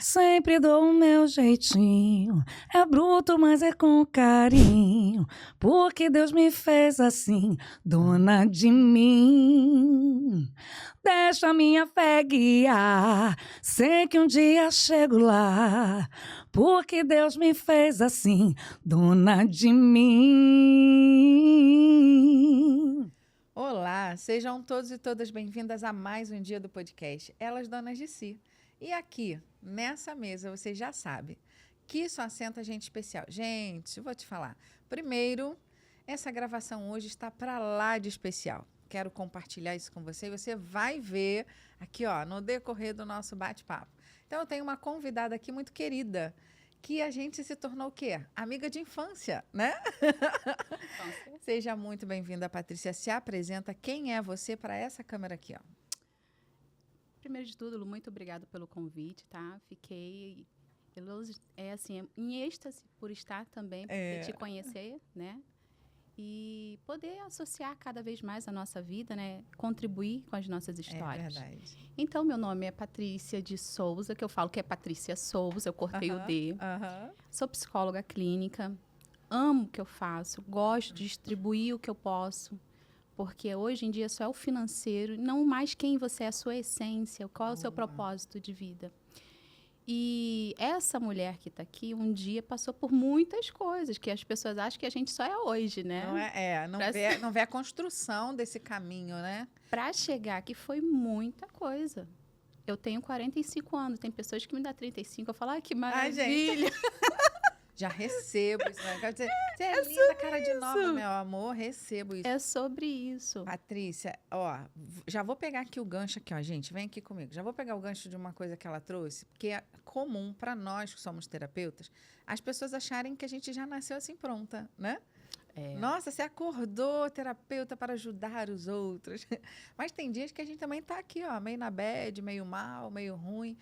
Sempre dou o meu jeitinho, é bruto, mas é com carinho, porque Deus me fez assim, dona de mim. Deixa a minha fé guiar, sei que um dia chego lá, porque Deus me fez assim, dona de mim. Olá, sejam todos e todas bem-vindas a mais um dia do podcast Elas Donas de Si. E aqui, nessa mesa, você já sabe que só assenta gente especial. Gente, vou te falar. Primeiro, essa gravação hoje está para lá de especial. Quero compartilhar isso com você e você vai ver aqui, ó, no decorrer do nosso bate-papo. Então, eu tenho uma convidada aqui muito querida, que a gente se tornou o quê? Amiga de infância, né? Seja muito bem-vinda, Patrícia. Se apresenta. Quem é você para essa câmera aqui, ó? Primeiro de tudo, Lu, muito obrigada pelo convite, tá? Fiquei em êxtase por estar também, por te conhecer, né? E poder associar cada vez mais a nossa vida, né? Contribuir com as nossas histórias. É verdade. Então, meu nome é Patrícia de Souza, que eu falo que é Patrícia Souza, eu cortei o D. Sou psicóloga clínica, amo o que eu faço, gosto de distribuir o que eu posso, porque hoje em dia só é o financeiro, não mais quem você é, a sua essência, qual é o seu propósito de vida. E essa mulher que está aqui, um dia passou por muitas coisas, que as pessoas acham que a gente só é hoje, né? Não vê a construção desse caminho, né? Para chegar aqui foi muita coisa. Eu tenho 45 anos, tem pessoas que me dão 35, eu falo, que maravilha! Já recebo isso, né? Quer dizer, você é linda, cara de nova, meu amor, recebo isso. É sobre isso. Patrícia, ó, já vou pegar aqui o gancho aqui, ó, gente, vem aqui comigo. Já vou pegar o gancho de uma coisa que ela trouxe, porque é comum para nós que somos terapeutas, as pessoas acharem que a gente já nasceu assim pronta, né? Nossa, você acordou terapeuta para ajudar os outros. Mas tem dias que a gente também tá aqui, ó, meio na bad, meio mal, meio ruim.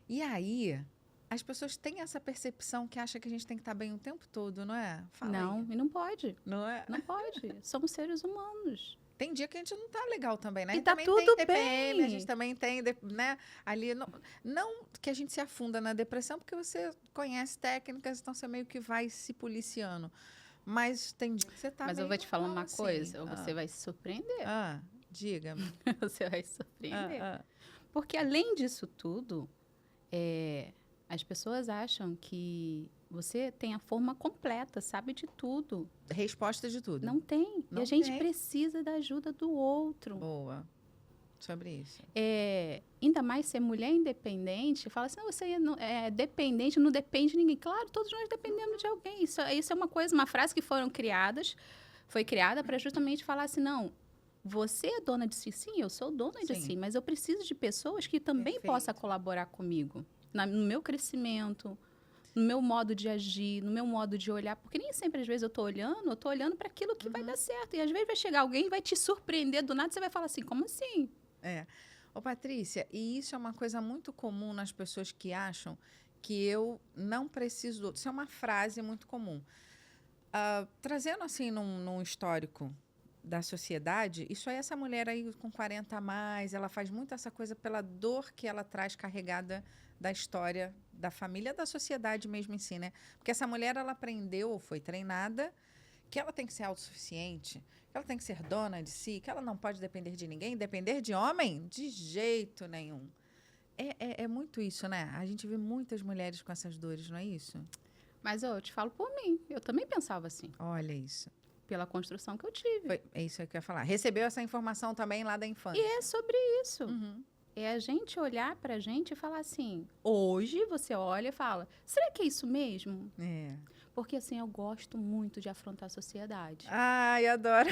E aí, as pessoas têm essa percepção que acha que a gente tem que estar bem o tempo todo, não é? Fala não, aí. E não pode. Não é? Não pode. Somos seres humanos. Tem dia que a gente não tá legal também, né? E a gente tá também tudo tem TPM, bem. a gente também tem, né? Ali, não que a gente se afunda na depressão, porque você conhece técnicas, então você meio que vai se policiando. Mas tem dia que você tá Mas meio eu vou te falar uma assim. coisa, você vai se surpreender. Diga-me. Você vai se surpreender. Porque além disso tudo, as pessoas acham que você tem a forma completa, sabe de tudo. Resposta de tudo. Não tem. Não e a gente tem. precisa da ajuda do outro. Boa. Sobre isso. Ainda mais ser mulher independente, fala assim, não, você é dependente, não depende de ninguém. Claro, todos nós dependemos de alguém. Isso é uma frase que foi criada para justamente falar assim, não, você é dona de si? Sim, eu sou dona de si, mas eu preciso de pessoas que também possam colaborar comigo no meu crescimento, no meu modo de agir, no meu modo de olhar, porque nem sempre, às vezes, eu tô olhando para aquilo que vai dar certo. E às vezes vai chegar alguém e vai te surpreender do nada, você vai falar assim, como assim? Ô, Patrícia, e isso é uma coisa muito comum nas pessoas que acham que eu não preciso do outro. Isso é uma frase muito comum. Trazendo assim num histórico da sociedade, isso aí, essa mulher aí com 40 a mais, ela faz muito essa coisa pela dor que ela traz carregada da história da família, da sociedade mesmo em si, né? Porque essa mulher, ela aprendeu ou foi treinada que ela tem que ser autossuficiente, que ela tem que ser dona de si, que ela não pode depender de ninguém, depender de homem? De jeito nenhum. É muito isso, né? A gente vê muitas mulheres com essas dores, não é isso? Mas eu te falo por mim, eu também pensava assim. Olha isso. Pela construção que eu tive. É isso que eu ia falar. Recebeu essa informação também lá da infância. E é sobre isso. É a gente olhar pra gente e falar assim, hoje você olha e fala, será que é isso mesmo? Porque assim, eu gosto muito de afrontar a sociedade. Ai, adoro.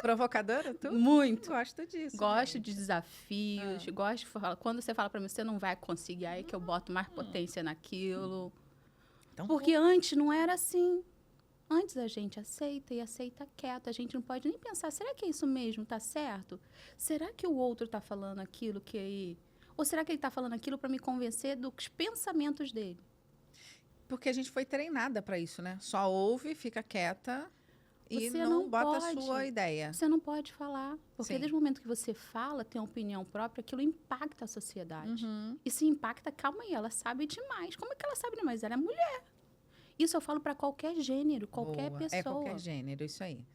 Provocadora, tu? Muito. Gosto disso. Gosto de desafios, gosto de falar. Quando você fala pra mim, você não vai conseguir, aí que eu boto mais potência naquilo. Então, porque antes não era assim. Antes a gente aceita e aceita quieto. A gente não pode nem pensar, será que é isso mesmo? Tá certo? Será que o outro tá falando aquilo que... Ou será que ele tá falando aquilo para me convencer dos pensamentos dele? Porque a gente foi treinada para isso, né? Só ouve, fica quieta e Você não não bota a pode. sua ideia. Você não pode falar. Porque Sim. desde o momento que você fala, tem uma opinião própria, aquilo impacta a sociedade. Uhum. E se impacta, calma aí, ela sabe demais. Como é que ela sabe demais? Ela é mulher. Isso eu falo para qualquer gênero, qualquer Boa. pessoa. É qualquer gênero, isso aí.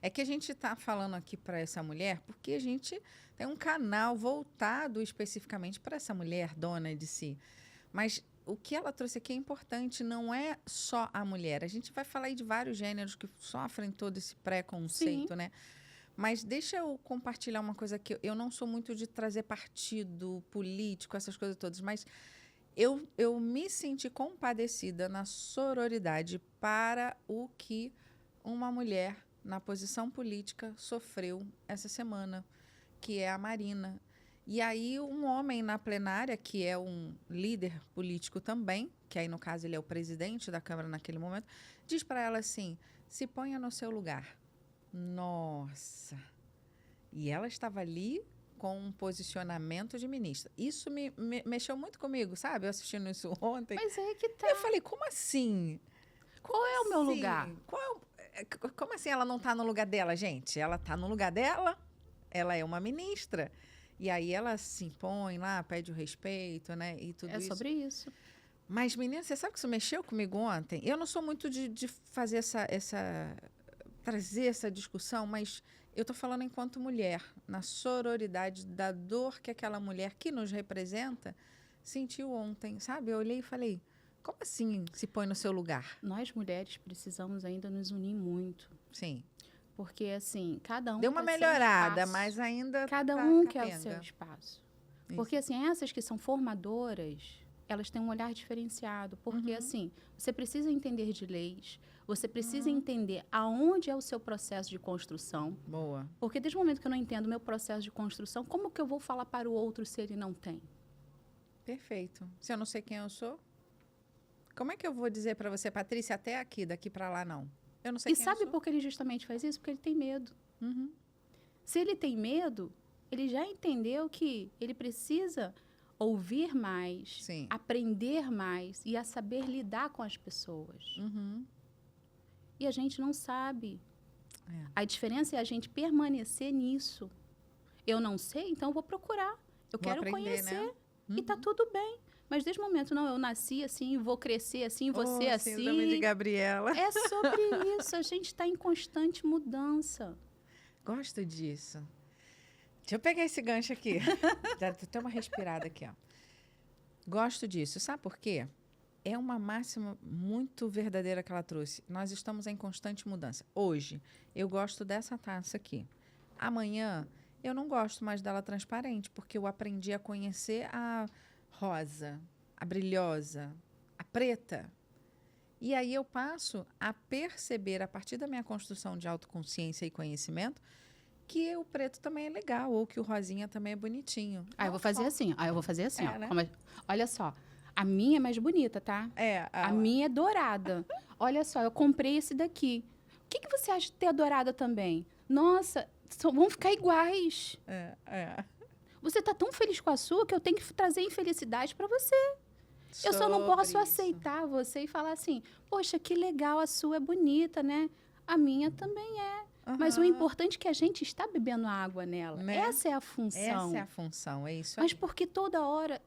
É que a gente está falando aqui para essa mulher porque a gente tem um canal voltado especificamente para essa mulher dona de si. Mas o que ela trouxe aqui é importante, não é só a mulher. A gente vai falar aí de vários gêneros que sofrem todo esse preconceito, né? Mas deixa eu compartilhar uma coisa que eu não sou muito de trazer partido político, essas coisas todas, mas eu me senti compadecida na sororidade para o que uma mulher na posição política sofreu essa semana, que é a Marina. E aí um homem na plenária, que é um líder político também, que aí no caso ele é o presidente da Câmara naquele momento, diz para ela assim, se ponha no seu lugar. Nossa! E ela estava ali com um posicionamento de ministra. Isso me mexeu muito comigo, sabe? Eu assistindo isso ontem. Mas é que tá. Eu falei, como assim? Qual é o meu Sim, lugar? Como assim ela não está no lugar dela, gente? Ela está no lugar dela, ela é uma ministra. E aí ela se impõe lá, pede o respeito, né? E tudo isso. É sobre isso. Mas, menina, você sabe que isso mexeu comigo ontem? Eu não sou muito de fazer trazer essa discussão, mas eu estou falando enquanto mulher, na sororidade da dor que aquela mulher que nos representa sentiu ontem, sabe? Eu olhei e falei, como assim se põe no seu lugar? Nós mulheres precisamos ainda nos unir muito. Sim. Porque, assim, cada um Deu uma quer seu melhorada, espaço. mas ainda Cada tá um quer o capenga. seu espaço. Isso. Porque, assim, essas que são formadoras, elas têm um olhar diferenciado. Porque, assim, você precisa entender de leis, você precisa entender aonde é o seu processo de construção. Boa. Porque desde o momento que eu não entendo o meu processo de construção, como que eu vou falar para o outro se ele não tem? Perfeito. Se eu não sei quem eu sou, como é que eu vou dizer para você, Patrícia, até aqui, daqui para lá, não? Eu não sei E quem sabe eu sou. por que ele justamente faz isso? Porque ele tem medo. Uhum. Se ele tem medo, ele já entendeu que ele precisa ouvir mais, Sim. aprender mais e a saber lidar com as pessoas. Uhum. E a gente não sabe. É. A diferença é a gente permanecer nisso. Eu não sei, então eu vou procurar. Eu Vou quero aprender, conhecer. né? E tá tudo bem. Mas desde o momento, não, eu nasci assim, vou crescer assim, vou ser assim. Síndrome de Gabriela. É sobre isso. A gente está em constante mudança. Gosto disso. Deixa eu pegar esse gancho aqui. Dá até uma respirada aqui, ó. Gosto disso. Sabe por quê? É uma máxima muito verdadeira que ela trouxe. Nós estamos em constante mudança. Hoje, eu gosto dessa taça aqui. Amanhã, eu não gosto mais dela transparente, porque eu aprendi a conhecer a rosa, a brilhosa, a preta. E aí eu passo a perceber, a partir da minha construção de autoconsciência e conhecimento, que o preto também é legal, ou que o rosinha também é bonitinho. Ah, eu vou fazer assim. Ah, eu vou fazer assim, É, ó. né? Olha só. A minha é mais bonita, tá? A minha é dourada. Olha só, eu comprei esse daqui. O que você acha de ter a dourada também? Nossa, vão ficar iguais. Você tá tão feliz com a sua que eu tenho que trazer infelicidade para você. Eu só não posso aceitar você e falar assim, poxa, que legal, a sua é bonita, né? A minha também é. Mas o importante é que a gente está bebendo água nela. Né? Essa é a função. Essa é a função, é isso aí. Mas por que toda hora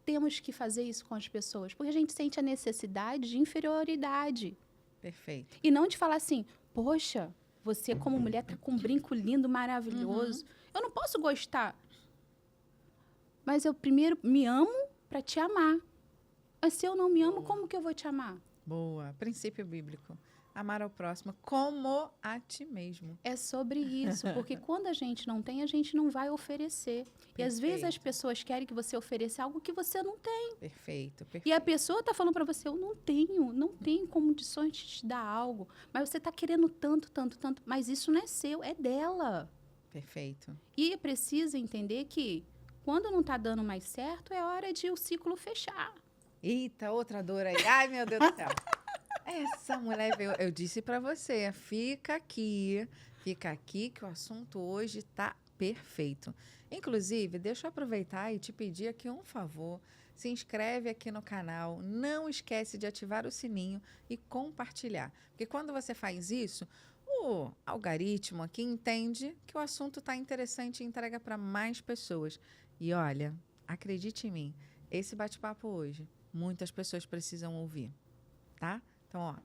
temos que fazer isso com as pessoas? Porque a gente sente a necessidade de inferioridade. Perfeito. E não de falar assim, poxa, você como mulher tá com um brinco lindo, maravilhoso. Eu não posso gostar. Mas eu primeiro me amo para te amar. Mas se eu não me amo, como que eu vou te amar? Boa. Princípio bíblico. Amar ao próximo como a ti mesmo. É sobre isso, porque quando a gente não tem, a gente não vai oferecer. E às vezes as pessoas querem que você ofereça algo que você não tem. Perfeito, perfeito. E a pessoa está falando para você, eu não tenho condições de te dar algo. Mas você está querendo tanto, mas isso não é seu, é dela. Perfeito. E precisa entender que quando não está dando mais certo, é hora de o ciclo fechar. Eita, outra dor aí. Ai, meu Deus do céu. Essa mulher veio. Eu disse para você, fica aqui que o assunto hoje tá perfeito. Inclusive, deixa eu aproveitar e te pedir aqui um favor. Se inscreve aqui no canal, não esquece de ativar o sininho e compartilhar. Porque quando você faz isso, o algoritmo aqui entende que o assunto está interessante e entrega para mais pessoas. E olha, acredite em mim, esse bate-papo hoje, muitas pessoas precisam ouvir, tá? Então, ó,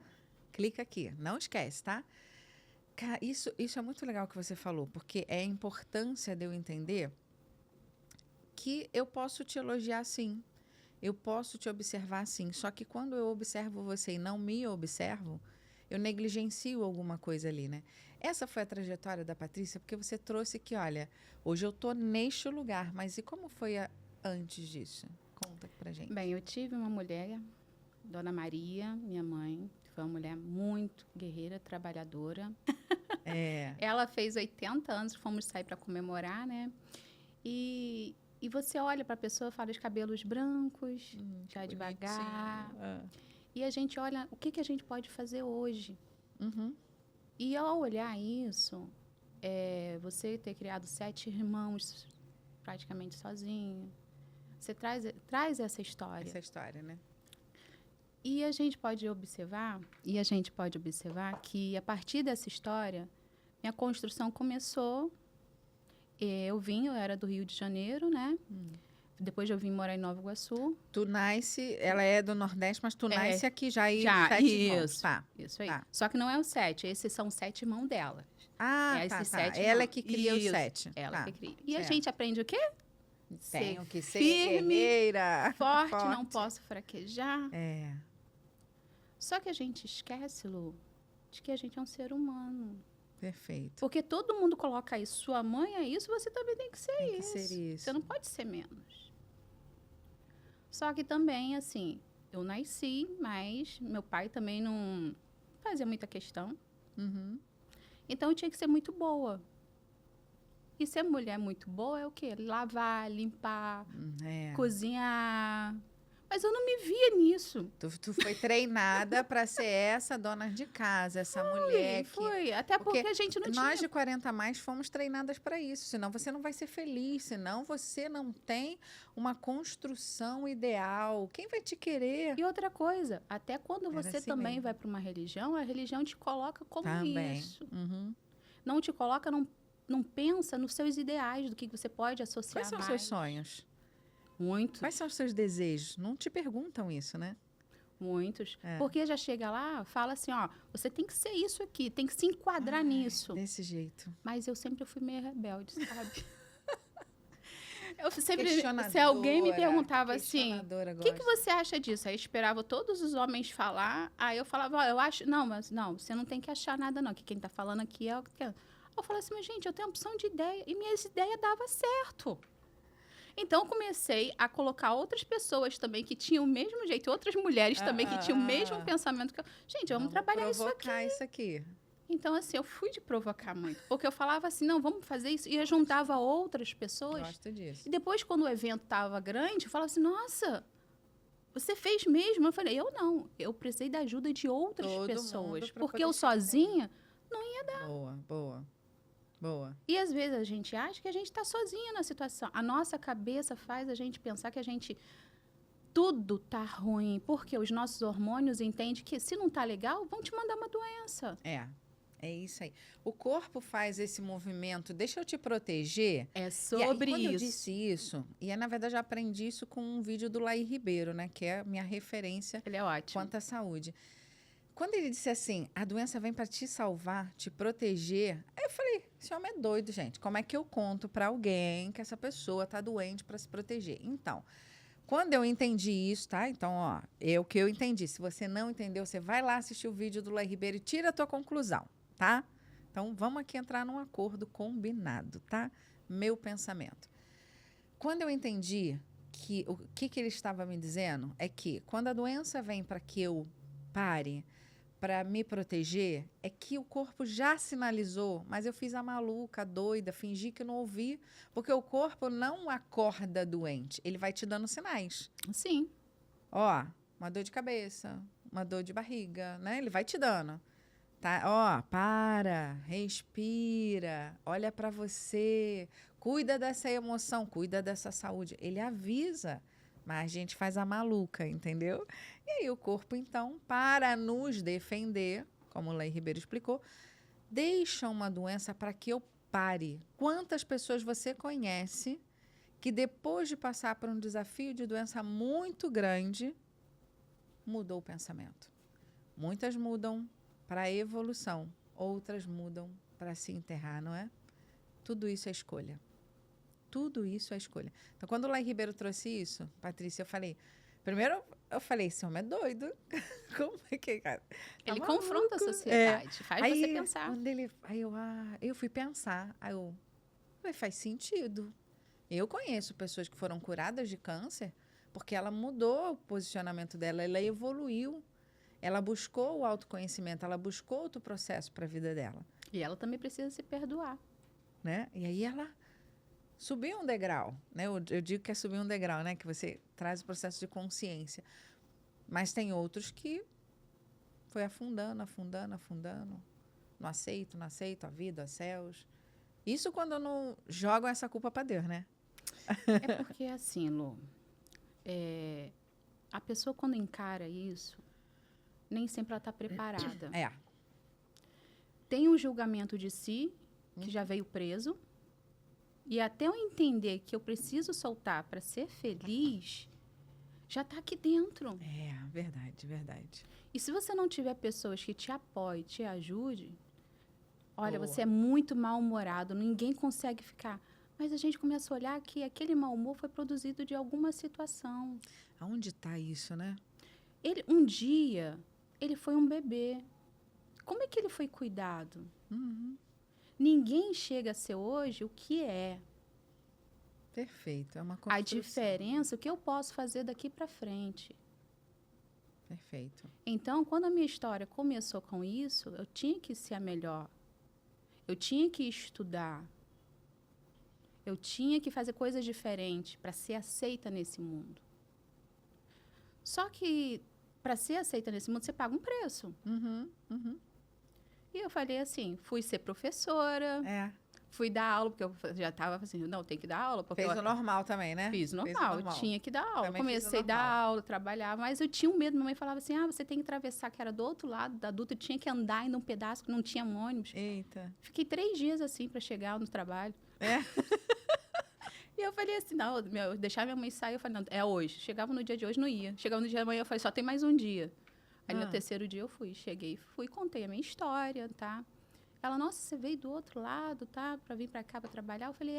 clica aqui, não esquece, tá? Cara, isso é muito legal que você falou, porque é a importância de eu entender que eu posso te elogiar sim, eu posso te observar sim, só que quando eu observo você e não me observo, eu negligencio alguma coisa ali, né? Essa foi a trajetória da Patrícia, porque você trouxe que, olha, hoje eu tô neste lugar, mas e como foi antes disso? Conta pra gente. Bem, eu tive uma mulher, Dona Maria, minha mãe, foi uma mulher muito guerreira, trabalhadora. Ela fez 80 anos, fomos sair para comemorar, né? E você olha para a pessoa, fala os cabelos brancos, já devagar. E a gente olha, o que a gente pode fazer hoje? Uhum. E ao olhar isso, você ter criado 7 irmãos praticamente sozinho, você traz essa história. Essa história, né? E a gente pode observar que a partir dessa história, minha construção começou. Eu era do Rio de Janeiro, né? Depois eu vim morar em Nova Iguaçu. Tu nasce, ela é do Nordeste, mas tu nasce aqui já aí, já, 7 irmãos. isso, Tá. Isso aí. Tá. Só que não é o 7, esses são 7 irmãos dela. Ah, Esses tá. 7 Ela é irmãos. que cria os Isso, 7. Ela Tá. que cria. E a Certo. gente aprende o quê? Tenho que ser firme, guerreira. Forte, não posso fraquejar. É. Só que a gente esquece, Lu, de que a gente é um ser humano. Perfeito. Porque todo mundo coloca isso. Sua mãe é isso, você também tem que ser Tem que isso. ser isso. Você não pode ser menos. Só que também, assim, eu nasci, mas meu pai também não fazia muita questão. Uhum. Então, eu tinha que ser muito boa. E ser mulher muito boa é o quê? Lavar, limpar, cozinhar. Mas eu não me via nisso. Tu foi treinada para ser essa dona de casa, essa mulher que... Foi. Até porque a gente não nós tinha... de 40 a mais fomos treinadas para isso. Senão você não vai ser feliz. Senão você não tem uma construção ideal. Quem vai te querer? E outra coisa, até quando você assim também mesmo. vai para uma religião, a religião te coloca como Também. isso. Uhum. Não te coloca, não pensa nos seus ideais, do que você pode associar Quais são os mais. seus sonhos? Muito. Quais são os seus desejos? Não te perguntam isso, né? Muitos. Porque já chega lá, fala assim, ó, você tem que ser isso aqui, tem que se enquadrar nisso. Desse jeito. Mas eu sempre fui meio rebelde, sabe? Eu sempre, Questionadora, se alguém me perguntava assim, questionadora, o que você acha disso? Aí eu esperava todos os homens falar, aí eu falava, ó, eu acho, não, mas não, você não tem que achar nada não, que quem tá falando aqui é o que... Eu falei assim, mas gente, eu tenho opção de ideia, e minhas ideias davam certo. Então, eu comecei a colocar outras pessoas também que tinham o mesmo jeito, outras mulheres também que tinham o mesmo pensamento que eu. Gente, vamos trabalhar isso aqui. Então, assim, eu fui de provocar muito. Porque eu falava assim, não, vamos fazer isso. E eu juntava outras pessoas. Gosto disso. E depois, quando o evento estava grande, eu falava assim, nossa, você fez mesmo? Eu falei, eu não. Eu precisei da ajuda de outras pessoas. Porque eu sozinha não ia dar. Boa. E às vezes a gente acha que a gente está sozinha na situação. A nossa cabeça faz a gente pensar que tudo tá ruim, porque os nossos hormônios entendem que se não tá legal, vão te mandar uma doença. É isso aí. O corpo faz esse movimento, deixa eu te proteger. É sobre quando isso. Eu disse isso, e na verdade eu aprendi isso com um vídeo do Laí Ribeiro, né? Que é a minha referência. Ele é ótimo. Quanto à saúde. Quando ele disse assim, a doença vem para te salvar, te proteger, aí eu falei, esse homem é doido, gente. Como é que eu conto para alguém que essa pessoa está doente para se proteger? Então, quando eu entendi isso, tá? Então, ó, o que eu entendi. Se você não entendeu, você vai lá assistir o vídeo do Laí Ribeiro e tira a tua conclusão, tá? Então, vamos aqui entrar num acordo combinado, tá? Meu pensamento. Quando eu entendi que o que ele estava me dizendo é que quando a doença vem para que eu pare, para me proteger, é que o corpo já sinalizou, mas eu fiz a maluca, a doida, fingi que não ouvi, porque o corpo não acorda doente, ele vai te dando sinais. Sim. Ó, uma dor de cabeça, uma dor de barriga, né? Ele vai te dando. Tá? Ó, para, respira, olha para você, cuida dessa emoção, cuida dessa saúde. Ele avisa. Mas a gente faz a maluca, entendeu? E aí o corpo, então, para nos defender, como o Laí Ribeiro explicou, deixa uma doença para que eu pare. Quantas pessoas você conhece que depois de passar por um desafio de doença muito grande, mudou o pensamento? Muitas mudam para a evolução, outras mudam para se enterrar, não é? Tudo isso é escolha. Tudo isso é escolha. Então, quando o Lai Ribeiro trouxe isso, Patrícia, primeiro eu falei, esse homem é doido. Como é que, cara? Ele maluco. confronta a sociedade, faz você pensar. Quando eu fui pensar, aí eu falei, faz sentido. Eu conheço pessoas que foram curadas de câncer porque ela mudou o posicionamento dela, ela evoluiu, ela buscou o autoconhecimento, ela buscou outro processo para a vida dela. E ela também precisa se perdoar. Né? E aí ela subiu um degrau, né? Eu digo que é subir um degrau, né? Que você traz o processo de consciência. Mas tem outros que foi afundando. Não aceito a vida, os céus. Isso quando não jogam essa culpa para Deus, né? É porque, assim, Lu, a pessoa quando encara isso, nem sempre ela está preparada. É. Tem um julgamento de si, que já veio preso, e até eu entender que eu preciso soltar para ser feliz, já está aqui dentro. É, verdade. E se você não tiver pessoas que te apoiem, te ajudem, olha, Boa. você é muito mal-humorado, ninguém consegue ficar. Mas a gente começa a olhar que aquele mau humor foi produzido de alguma situação. Aonde está isso, né? Um dia, ele foi um bebê. Como é que ele foi cuidado? Uhum. Ninguém chega a ser hoje o que é. Perfeito, é uma A construção. diferença, o que eu posso fazer daqui para frente. Perfeito. Então, quando a minha história começou com isso, eu tinha que ser a melhor. Eu tinha que estudar. Eu tinha que fazer coisas diferentes para ser aceita nesse mundo. Só que, para ser aceita nesse mundo, você paga um preço. Uhum. E eu falei assim, fui ser professora, É. fui dar aula, porque eu já estava assim, não, tem que dar aula. Porque Fez o normal também, né? Fiz o Fez o normal, tinha que dar aula. Também fiz o Comecei a dar normal. aula, trabalhar, mas eu tinha um medo. Minha mãe falava assim, você tem que atravessar, que era do outro lado da Dutra, tinha que andar ainda um pedaço, que não tinha ônibus. Eita. Fiquei 3 dias assim para chegar no trabalho. É? E eu falei assim, não, eu deixava minha mãe sair, eu falei, não, é hoje. Chegava no dia de hoje, não ia. Chegava no dia da manhã, eu falei, só tem mais um dia. Aí no terceiro dia eu fui, contei a minha história, tá? Ela, nossa, você veio do outro lado, tá? Para vir para cá para trabalhar. Eu falei,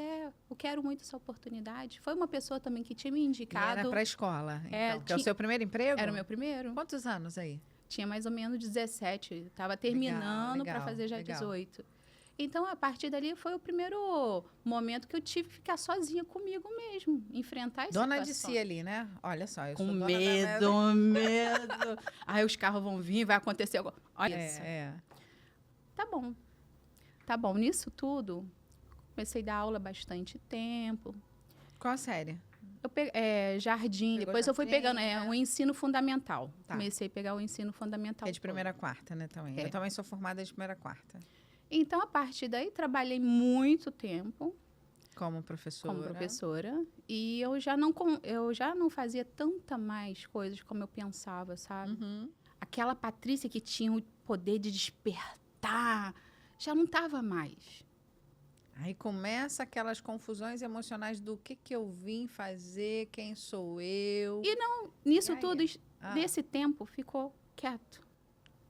eu quero muito essa oportunidade. Foi uma pessoa também que tinha me indicado. E era para a escola, então, que é o tinha- seu primeiro emprego? Era o meu primeiro. Quantos anos aí? Tinha mais ou menos 17. Estava terminando para legal, fazer já legal. 18. Então, a partir dali, foi o primeiro momento que eu tive que ficar sozinha comigo mesmo. Enfrentar essa Dona de situação. si ali, né? Olha só, eu Com sou dona medo. Aí os carros vão vir, vai acontecer agora. Olha isso. Tá bom. Tá bom. Nisso tudo, comecei a dar aula há bastante tempo. Qual a série? Eu jardim, Pegou depois eu fui jardim, pegando né? o ensino fundamental. Tá. Comecei a pegar o ensino fundamental. É de primeira a quarta, né, também? É. Eu também sou formada de primeira a quarta. Então, a partir daí, trabalhei muito tempo Como professora. como professora. E eu já não fazia tanta mais coisas como eu pensava, sabe? Uhum. Aquela Patrícia que tinha o poder de despertar, já não estava mais. Aí começa aquelas confusões emocionais do que eu vim fazer, quem sou eu. Nisso E aí? tudo, Ah. nesse tempo, ficou quieto.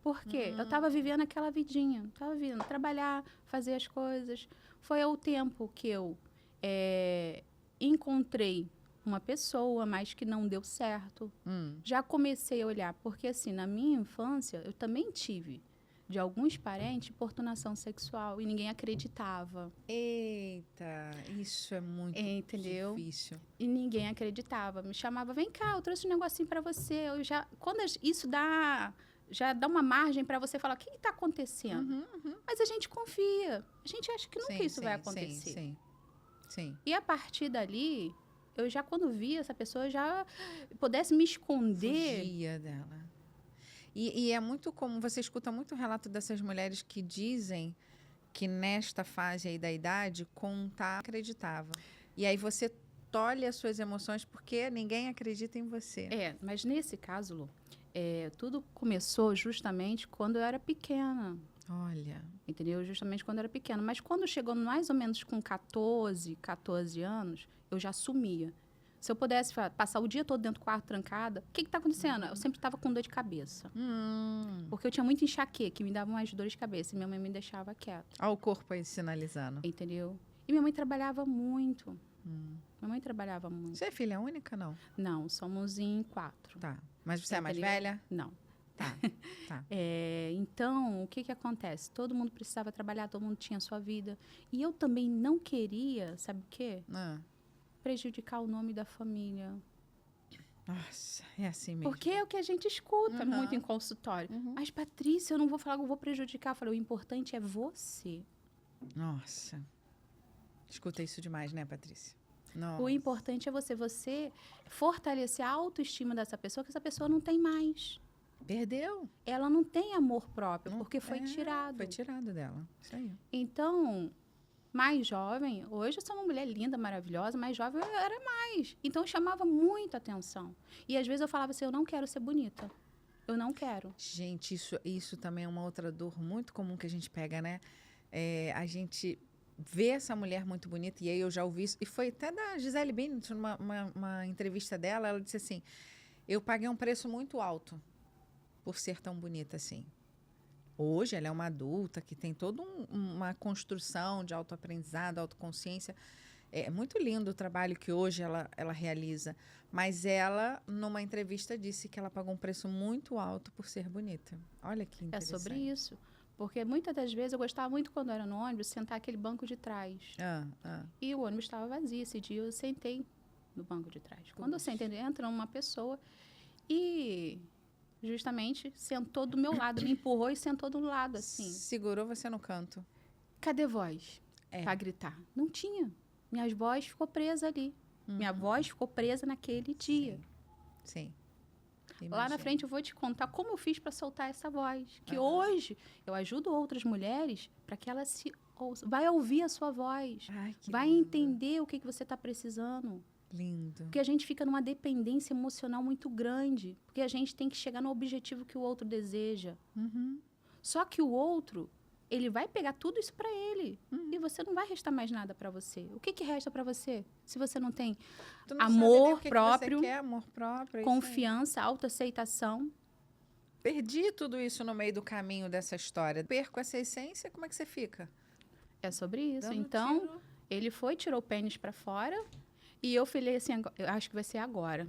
Por quê? Eu estava vivendo aquela vidinha. Estava vindo trabalhar, fazer as coisas. Foi o tempo que eu encontrei uma pessoa, mas que não deu certo. Já comecei a olhar, porque assim, na minha infância, eu também tive de alguns parentes importunação sexual e ninguém acreditava. Eita, isso é muito Entendeu? difícil. E ninguém acreditava. Me chamava, vem cá, eu trouxe um negocinho para você. Quando isso já dá uma margem para você falar, o que está acontecendo? Mas a gente confia. A gente acha que nunca isso vai acontecer. Sim. E a partir dali, eu já, quando via essa pessoa, já pudesse me esconder. Fugia dela. E é muito comum, você escuta muito relato dessas mulheres que dizem que nesta fase aí da idade, contar acreditava. E aí você tolhe as suas emoções porque ninguém acredita em você. Mas nesse caso, Lu, tudo começou justamente quando eu era pequena. Olha. Entendeu? Justamente quando eu era pequena. Mas quando chegou mais ou menos com 14 anos, eu já sumia. Se eu pudesse passar o dia todo dentro do quarto trancada, o que está acontecendo? Eu sempre estava com dor de cabeça. Porque eu tinha muito enxaqueca, que me dava umas dores de cabeça. E minha mãe me deixava quieta. Olha o corpo aí sinalizando. Entendeu? E minha mãe trabalhava muito. Minha mãe trabalhava muito. Você é filha única, não? Não, somos em 4. Tá. Mas você é mais Entendeu? velha? Não. Tá. Tá. Então, o que acontece? Todo mundo precisava trabalhar, todo mundo tinha a sua vida. E eu também não queria, sabe o quê? Prejudicar o nome da família. Nossa, é assim mesmo. Porque é o que a gente escuta muito em consultório. Mas, Patrícia, eu não vou falar que eu vou prejudicar. Eu falei, o importante é você. Nossa. Escuta isso demais, né, Patrícia? Nossa. O importante é você. Você fortalecer a autoestima dessa pessoa, que essa pessoa não tem mais. Perdeu. Ela não tem amor próprio, Não, porque foi tirado. Foi tirado dela. Isso aí. Então, mais jovem, hoje eu sou uma mulher linda, maravilhosa, mais jovem eu era mais. Então, eu chamava muita atenção. E às vezes eu falava assim, eu não quero ser bonita. Eu não quero. Gente, isso também é uma outra dor muito comum que a gente pega, né? A gente vê essa mulher muito bonita, e aí eu já ouvi isso, e foi até da Gisele Bündchen, uma entrevista dela, ela disse assim, eu paguei um preço muito alto por ser tão bonita assim. Hoje ela é uma adulta que tem toda uma construção de autoaprendizado, autoconsciência. É muito lindo o trabalho que hoje ela realiza. Mas ela, numa entrevista, disse que ela pagou um preço muito alto por ser bonita. Olha que É interessante. sobre isso. Porque muitas das vezes eu gostava muito, quando eu era no ônibus, sentar aquele banco de trás. E o ônibus estava vazio. Esse dia eu sentei no banco de trás. Quando eu sentei, entra uma pessoa e justamente sentou do meu lado, me empurrou e sentou do lado, assim. Segurou você no canto. Cadê voz para gritar? Não tinha. Minha voz ficou presa ali. Minha voz ficou presa naquele dia. Sim. Lá na frente eu vou te contar como eu fiz para soltar essa voz. Que hoje eu ajudo outras mulheres para que elas vai ouvir a sua voz. Ai, que vai lindo. entender o que você está precisando. Lindo. Porque a gente fica numa dependência emocional muito grande. Porque a gente tem que chegar no objetivo que o outro deseja. Só que o outro, ele vai pegar tudo isso para ele. E você não vai restar mais nada para você. O que resta para você? Se você não tem Tu não amor sabe nem o que próprio, que você quer, amor próprio, confiança, autoaceitação. Perdi tudo isso no meio do caminho dessa história. Perco essa essência, como é que você fica? É sobre isso. Dando Então, tiro. ele foi, tirou o pênis para fora. E eu falei assim, eu acho que vai ser agora.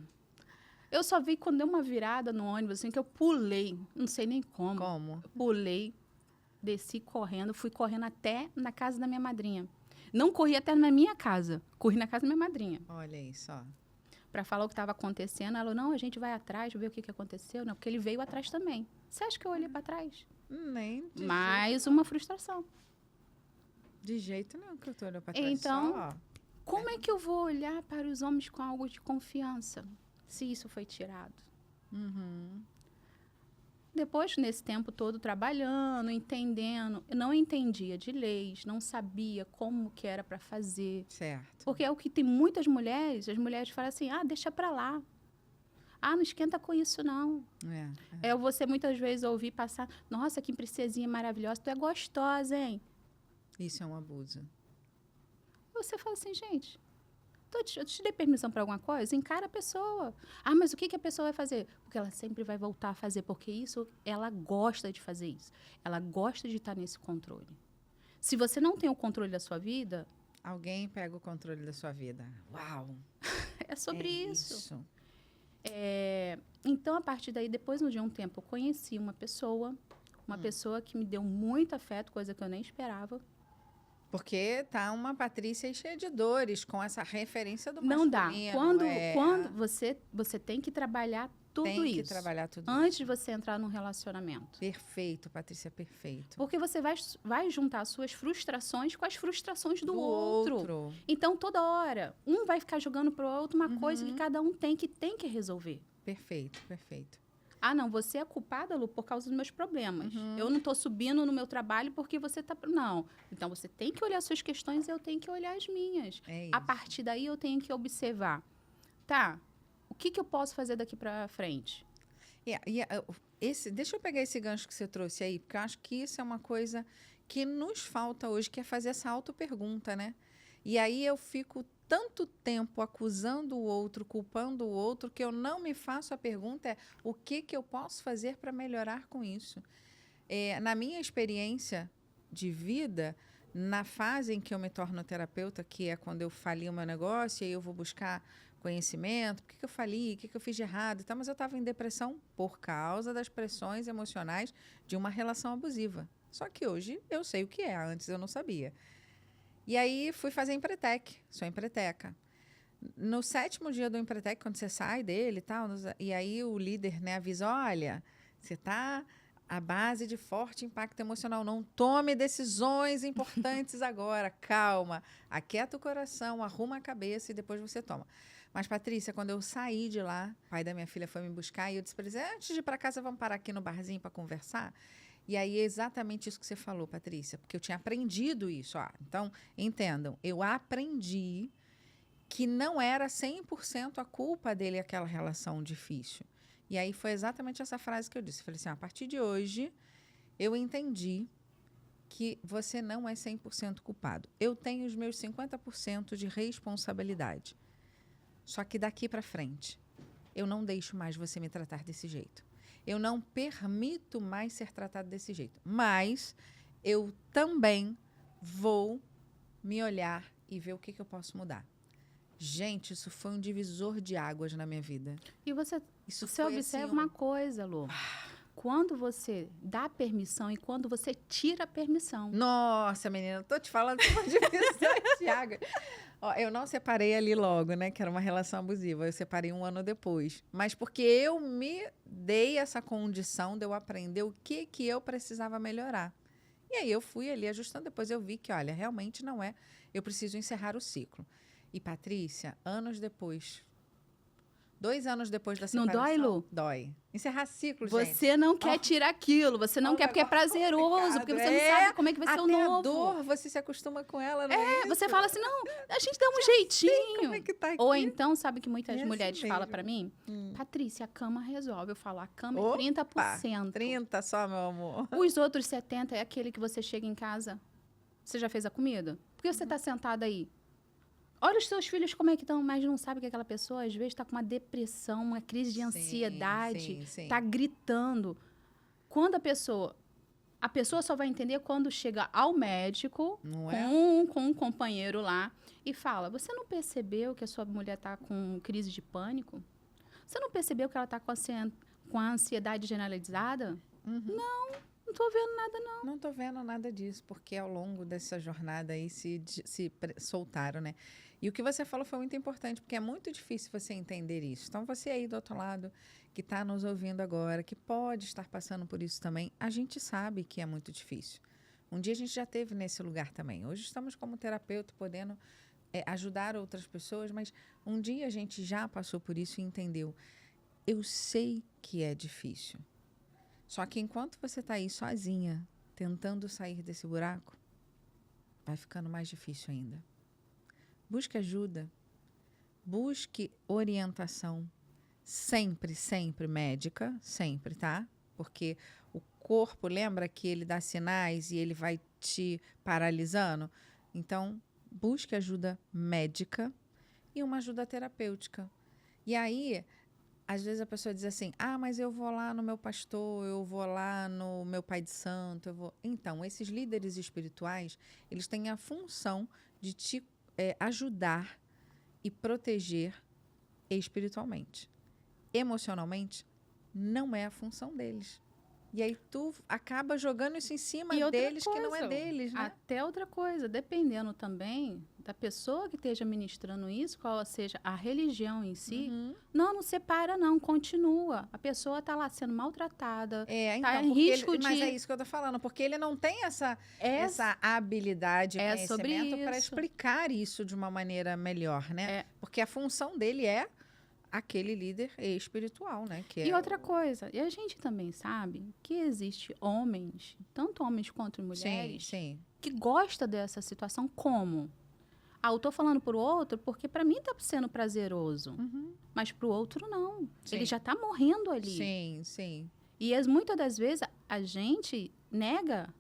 Eu só vi quando deu uma virada no ônibus, assim, que eu pulei. Não sei nem como. Como? Eu pulei, desci correndo, fui correndo até na casa da minha madrinha. Não corri até na minha casa, corri na casa da minha madrinha. Olha isso, ó. Para falar o que estava acontecendo. Ela falou, não, a gente vai atrás, ver o que aconteceu. Não, porque ele veio atrás também. Você acha que eu olhei para trás? Nem de Mais uma frustração. De jeito nenhum que eu tô olhando pra trás. Então, só, ó. Como é que eu vou olhar para os homens com algo de confiança, se isso foi tirado? Depois, nesse tempo todo, trabalhando, entendendo, eu não entendia de leis, não sabia como que era para fazer. Certo. Porque é o que tem muitas mulheres, as mulheres falam assim, deixa para lá. Não esquenta com isso, não. É você muitas vezes ouvir passar, nossa, que princesinha maravilhosa, tu é gostosa, hein? Isso é um abuso. Você fala assim, gente, eu te dei permissão para alguma coisa? Encara a pessoa. Mas o que a pessoa vai fazer? Porque ela sempre vai voltar a fazer, porque ela gosta de fazer isso. Ela gosta de estar nesse controle. Se você não tem o controle da sua vida... Alguém pega o controle da sua vida. Uau! É sobre isso. Então, a partir daí, depois de um tempo, eu conheci uma pessoa que me deu muito afeto, coisa que eu nem esperava. Porque tá uma Patrícia cheia de dores, com essa referência do Não dá. masculino. Quando você tem que trabalhar tudo isso. Tem que trabalhar tudo antes isso. de você entrar num relacionamento. Perfeito, Patrícia, perfeito. Porque você vai juntar as suas frustrações com as frustrações do outro. Então, toda hora, um vai ficar jogando pro outro uma coisa que cada um tem que resolver. Perfeito, perfeito. Não, você é culpada, Lu, por causa dos meus problemas. Eu não estou subindo no meu trabalho porque você está... Não. Então, você tem que olhar as suas questões e eu tenho que olhar as minhas. A partir daí, eu tenho que observar. Tá, o que eu posso fazer daqui para frente? Deixa eu pegar esse gancho que você trouxe aí, porque eu acho que isso é uma coisa que nos falta hoje, que é fazer essa auto-pergunta, né? E aí eu fico tanto tempo acusando o outro, culpando o outro, que eu não me faço a pergunta o que eu posso fazer para melhorar com isso. Na minha experiência de vida, na fase em que eu me torno terapeuta, que é quando eu falio o meu negócio, e aí eu vou buscar conhecimento, por que eu falei, o que eu fiz de errado e tal, mas eu estava em depressão por causa das pressões emocionais de uma relação abusiva. Só que hoje eu sei o que é, antes eu não sabia. E aí fui fazer Empretec, sou empreteca. No 7º dia do Empretec, quando você sai dele e tal, e aí o líder, né, avisa, olha, você está à base de forte impacto emocional, não tome decisões importantes agora, calma, aquieta o coração, arruma a cabeça e depois você toma. Mas, Patrícia, quando eu saí de lá, o pai da minha filha foi me buscar e eu disse para ele, antes de ir para casa, vamos parar aqui no barzinho para conversar? E aí é exatamente isso que você falou, Patrícia, porque eu tinha aprendido isso. Então, entendam, eu aprendi que não era 100% a culpa dele aquela relação difícil. E aí foi exatamente essa frase que eu disse. Eu falei assim, a partir de hoje, eu entendi que você não é 100% culpado. Eu tenho os meus 50% de responsabilidade. Só que daqui para frente, eu não deixo mais você me tratar desse jeito. Eu não permito mais ser tratado desse jeito. Mas eu também vou me olhar e ver o que eu posso mudar. Gente, isso foi um divisor de águas na minha vida. E você observa assim, uma coisa, Lu. Quando você dá permissão e quando você tira a permissão. Nossa, menina, eu tô te falando de uma divisão de águas. Eu não separei ali logo, né? Que era uma relação abusiva. Eu separei 1 ano depois. Mas porque eu me dei essa condição de eu aprender o que eu precisava melhorar. E aí eu fui ali ajustando. Depois eu vi que, olha, realmente não é. Eu preciso encerrar o ciclo. E, Patrícia, anos depois... 2 anos depois da separação... Não dói, Lu? Dói. Encerrar ciclo, gente. Você não quer tirar aquilo, você não quer porque é prazeroso, porque você não sabe como é que vai ser o novo. A dor, você se acostuma com ela, não é isso? Você fala assim, não, a gente dá um jeitinho. Como é que tá aqui? Ou então, sabe que muitas É mulheres assim falam mesmo. pra mim? Patrícia, a cama resolve. Eu falo, a cama Opa, é 30%. 30 só, meu amor. Os outros 70% é aquele que você chega em casa, você já fez a comida? Por que você tá sentada aí? Olha os seus filhos como é que estão, mas não sabe que aquela pessoa, às vezes, está com uma depressão, uma crise de ansiedade, está gritando. Quando a pessoa só vai entender quando chega ao médico, com um companheiro lá, e fala, você não percebeu que a sua mulher está com crise de pânico? Você não percebeu que ela está com a ansiedade generalizada? Não estou vendo nada, não. Não estou vendo nada disso, porque ao longo dessa jornada aí se soltaram, né? E o que você falou foi muito importante, porque é muito difícil você entender isso. Então, você aí do outro lado, que está nos ouvindo agora, que pode estar passando por isso também, a gente sabe que é muito difícil. Um dia a gente já esteve nesse lugar também. Hoje estamos como terapeuta, podendo ajudar outras pessoas, mas um dia a gente já passou por isso e entendeu. Eu sei que é difícil. Só que enquanto você está aí sozinha, tentando sair desse buraco, vai ficando mais difícil ainda. Busque ajuda, busque orientação, sempre, sempre médica, sempre, tá? Porque o corpo, lembra que ele dá sinais e ele vai te paralisando? Então, busque ajuda médica e uma ajuda terapêutica. E aí, às vezes a pessoa diz assim, mas eu vou lá no meu pastor, eu vou lá no meu pai de santo, Então, esses líderes espirituais, eles têm a função de te ajudar e proteger espiritualmente. Emocionalmente, não é a função deles. E aí tu acaba jogando isso em cima deles, que não é deles, né? Até outra coisa, dependendo também da pessoa que esteja ministrando isso, qual seja a religião em si, não separa não, continua. A pessoa está lá sendo maltratada, está em risco de... Mas é isso que eu estou falando, porque ele não tem essa habilidade, conhecimento para explicar isso de uma maneira melhor, né? Porque a função dele é aquele líder espiritual, né? E outra coisa, e a gente também sabe que existe homens, tanto homens quanto mulheres, que gostam dessa situação como eu tô falando pro outro porque para mim tá sendo prazeroso. Uhum. Mas pro outro, não. Sim. Ele já tá morrendo ali. Sim, sim. E muitas das vezes a gente nega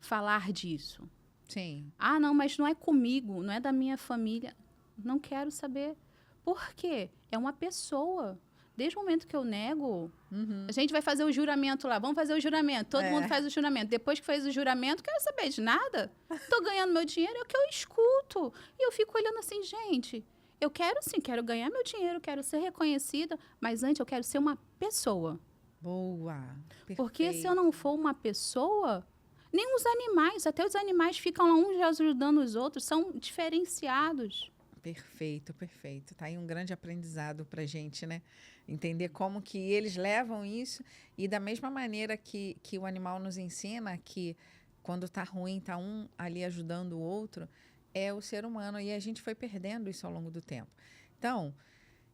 falar disso. Sim. Ah, não, mas não é comigo, não é da minha família. Não quero saber. Por quê? É uma pessoa. Desde o momento que eu nego, Uhum. a gente vai fazer o juramento lá. Vamos fazer o juramento. Todo É. mundo faz o juramento. Depois que fez o juramento, quero saber de nada. Tô ganhando meu dinheiro, é o que eu escuto. E eu fico olhando assim, gente, eu quero sim, quero ganhar meu dinheiro, quero ser reconhecida, mas antes eu quero ser uma pessoa. Boa. Porque se Perfeito. eu não for uma pessoa, nem os animais, até os animais ficam lá uns ajudando os outros, são diferenciados. Perfeito, perfeito. Tá aí um grande aprendizado pra gente, né? Entender como que eles levam isso e da mesma maneira que o animal nos ensina que quando tá ruim, tá um ali ajudando o outro, é o ser humano. E a gente foi perdendo isso ao longo do tempo. Então,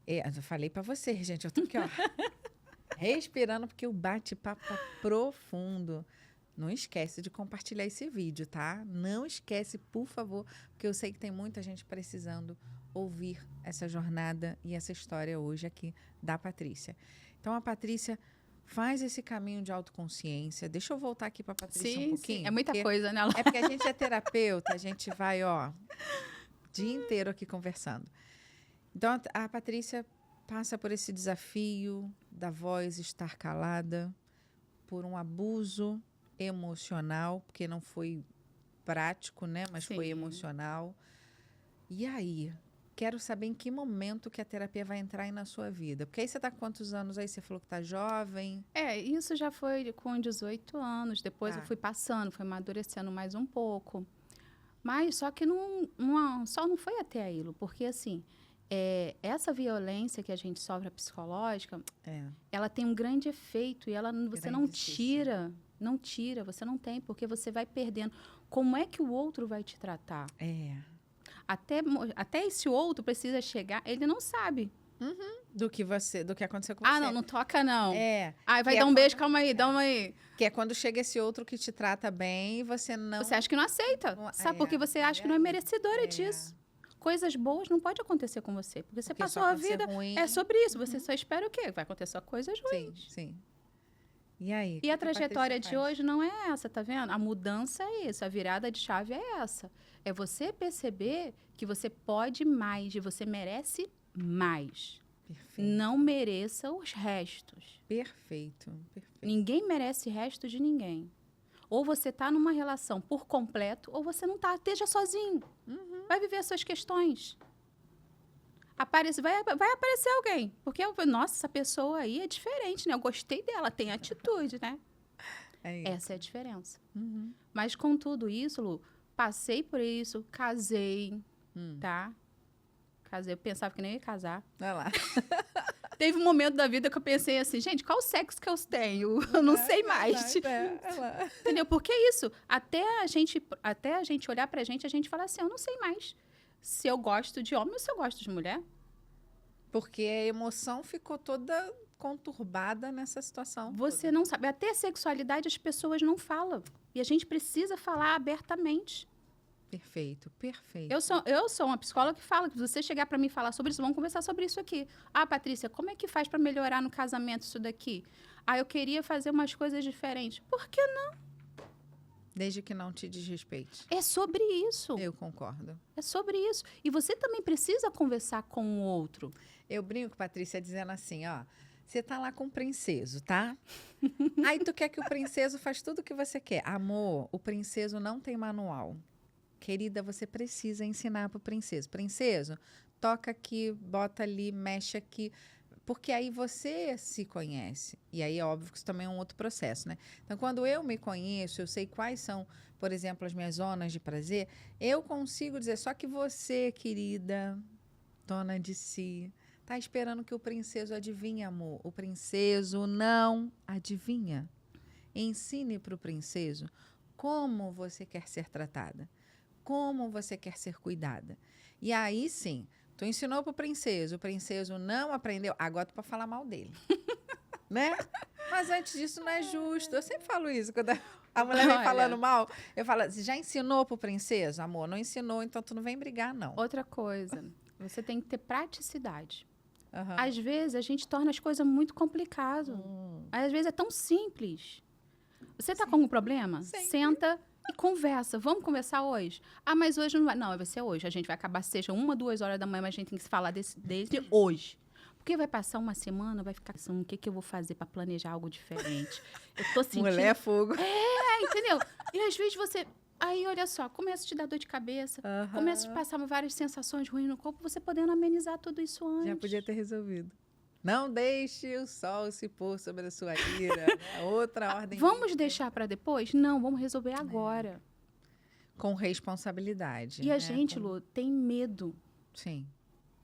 eu falei pra vocês, gente, eu tô aqui, ó, respirando porque o bate-papo tá profundo. Não esquece de compartilhar esse vídeo, tá? Não esquece, por favor, porque eu sei que tem muita gente precisando ouvir essa jornada e essa história hoje aqui da Patrícia. Então, a Patrícia faz esse caminho de autoconsciência. Deixa eu voltar aqui para a Patrícia um pouquinho. É muita porque coisa, né? É porque a gente é terapeuta, a gente vai, ó, o dia inteiro aqui conversando. Então, a Patrícia passa por esse desafio da voz estar calada, por um abuso emocional, porque não foi prático, né? Mas Sim. foi emocional. E aí? Quero saber em que momento que a terapia vai entrar aí na sua vida. Porque aí você está com quantos anos aí? Você falou que está jovem. Isso já foi com 18 anos. Depois Tá. eu fui passando, fui amadurecendo mais um pouco. Mas só que só não foi até aí, porque assim, essa violência que a gente sofre psicológica, ela tem um grande efeito e você não tira. Não tira, você não tem, porque você vai perdendo. Como é que o outro vai te tratar? Até esse outro precisa chegar, ele não sabe. Do que aconteceu com você. Ah, não toca não. Ai, vai Que dar um quando- beijo, calma aí, dá uma aí. Que é quando chega esse outro que te trata bem e você não... Você acha que não aceita, Não- sabe? Porque você acha que não é aí. merecedora disso. Coisas boas não podem acontecer com você, porque você Porque passou só a pode ser vida... ruim. É sobre isso, você só espera o quê? Vai acontecer só coisas ruins. Sim, sim. E aí? E o que a a Patrícia trajetória de faz? hoje não é essa, tá vendo? A mudança é isso, a virada de chave é essa. É você perceber que você pode mais, e você merece mais. Perfeito. Não mereça os restos. Perfeito. Ninguém merece restos de ninguém. Ou você tá numa relação por completo, ou você não tá. Esteja sozinho. Vai viver as suas questões. Vai aparecer alguém. Porque, nossa, essa pessoa aí é diferente, né? Eu gostei dela, tem atitude, né? É isso. Essa é a diferença. Mas com tudo isso, Lu, passei por isso, casei, tá? Casei, eu pensava que nem ia casar. Vai lá. Teve um momento da vida que eu pensei assim, gente, qual o sexo que eu tenho? Eu não sei mais. Entendeu? Porque é isso. Até a gente olhar pra gente, a gente fala assim, eu não sei mais se eu gosto de homem ou se eu gosto de mulher. Porque a emoção ficou toda conturbada nessa situação. Você não sabe. Até a sexualidade as pessoas não falam. E a gente precisa falar abertamente. Perfeito, perfeito. Eu sou uma psicóloga que fala que se você chegar para mim e falar sobre isso, vamos conversar sobre isso aqui. Ah, Patrícia, como é que faz para melhorar no casamento isso daqui? Ah, eu queria fazer umas coisas diferentes. Por que não? Desde que não te desrespeite. É sobre isso. Eu concordo. É sobre isso. E você também precisa conversar com o outro. Eu brinco, Patrícia, dizendo assim, ó. Você tá lá com o princeso, tá? Aí tu quer que o princeso faz tudo o que você quer. Amor, o princeso não tem manual. Querida, você precisa ensinar pro princeso. Princeso, toca aqui, bota ali, mexe aqui. Porque aí você se conhece. E aí é óbvio que isso também é um outro processo, né? Então, quando eu me conheço, eu sei quais são, por exemplo, as minhas zonas de prazer, eu consigo dizer, só que você, querida, dona de si, tá esperando que o princeso adivinhe, amor. O princeso não adivinha. Ensine para o princeso como você quer ser tratada. Como você quer ser cuidada. E aí, sim, tu ensinou pro princeso, o princeso não aprendeu, agora tu pode falar mal dele. Né? Mas antes disso não é justo. Eu sempre falo isso. A mulher vem Olha. falando mal. Eu falo, você já ensinou pro princeso? Amor, não ensinou, então tu não vem brigar, não. Outra coisa, você tem que ter praticidade. Aham. Às vezes, a gente torna as coisas muito complicadas. Às vezes, é tão simples. Você tá com algum problema? Sempre. Senta e conversa. Vamos conversar hoje? Ah, mas hoje não vai. Não, vai ser hoje. A gente vai acabar, seja 1, 2 horas da manhã, mas a gente tem que se falar desde hoje. Porque vai passar uma semana, vai ficar assim, o que eu vou fazer para planejar algo diferente? Eu tô sentindo... Mulher é fogo. Entendeu? E às vezes você... Aí, olha só, começa a te dar dor de cabeça, Aham. começa a te passar várias sensações ruins no corpo, você podendo amenizar tudo isso antes. Já podia ter resolvido. Não deixe o sol se pôr sobre a sua ira. É outra ordem. Vamos deixar para depois? Não, vamos resolver agora. Com responsabilidade. E a né? gente, Lu, tem medo. Sim.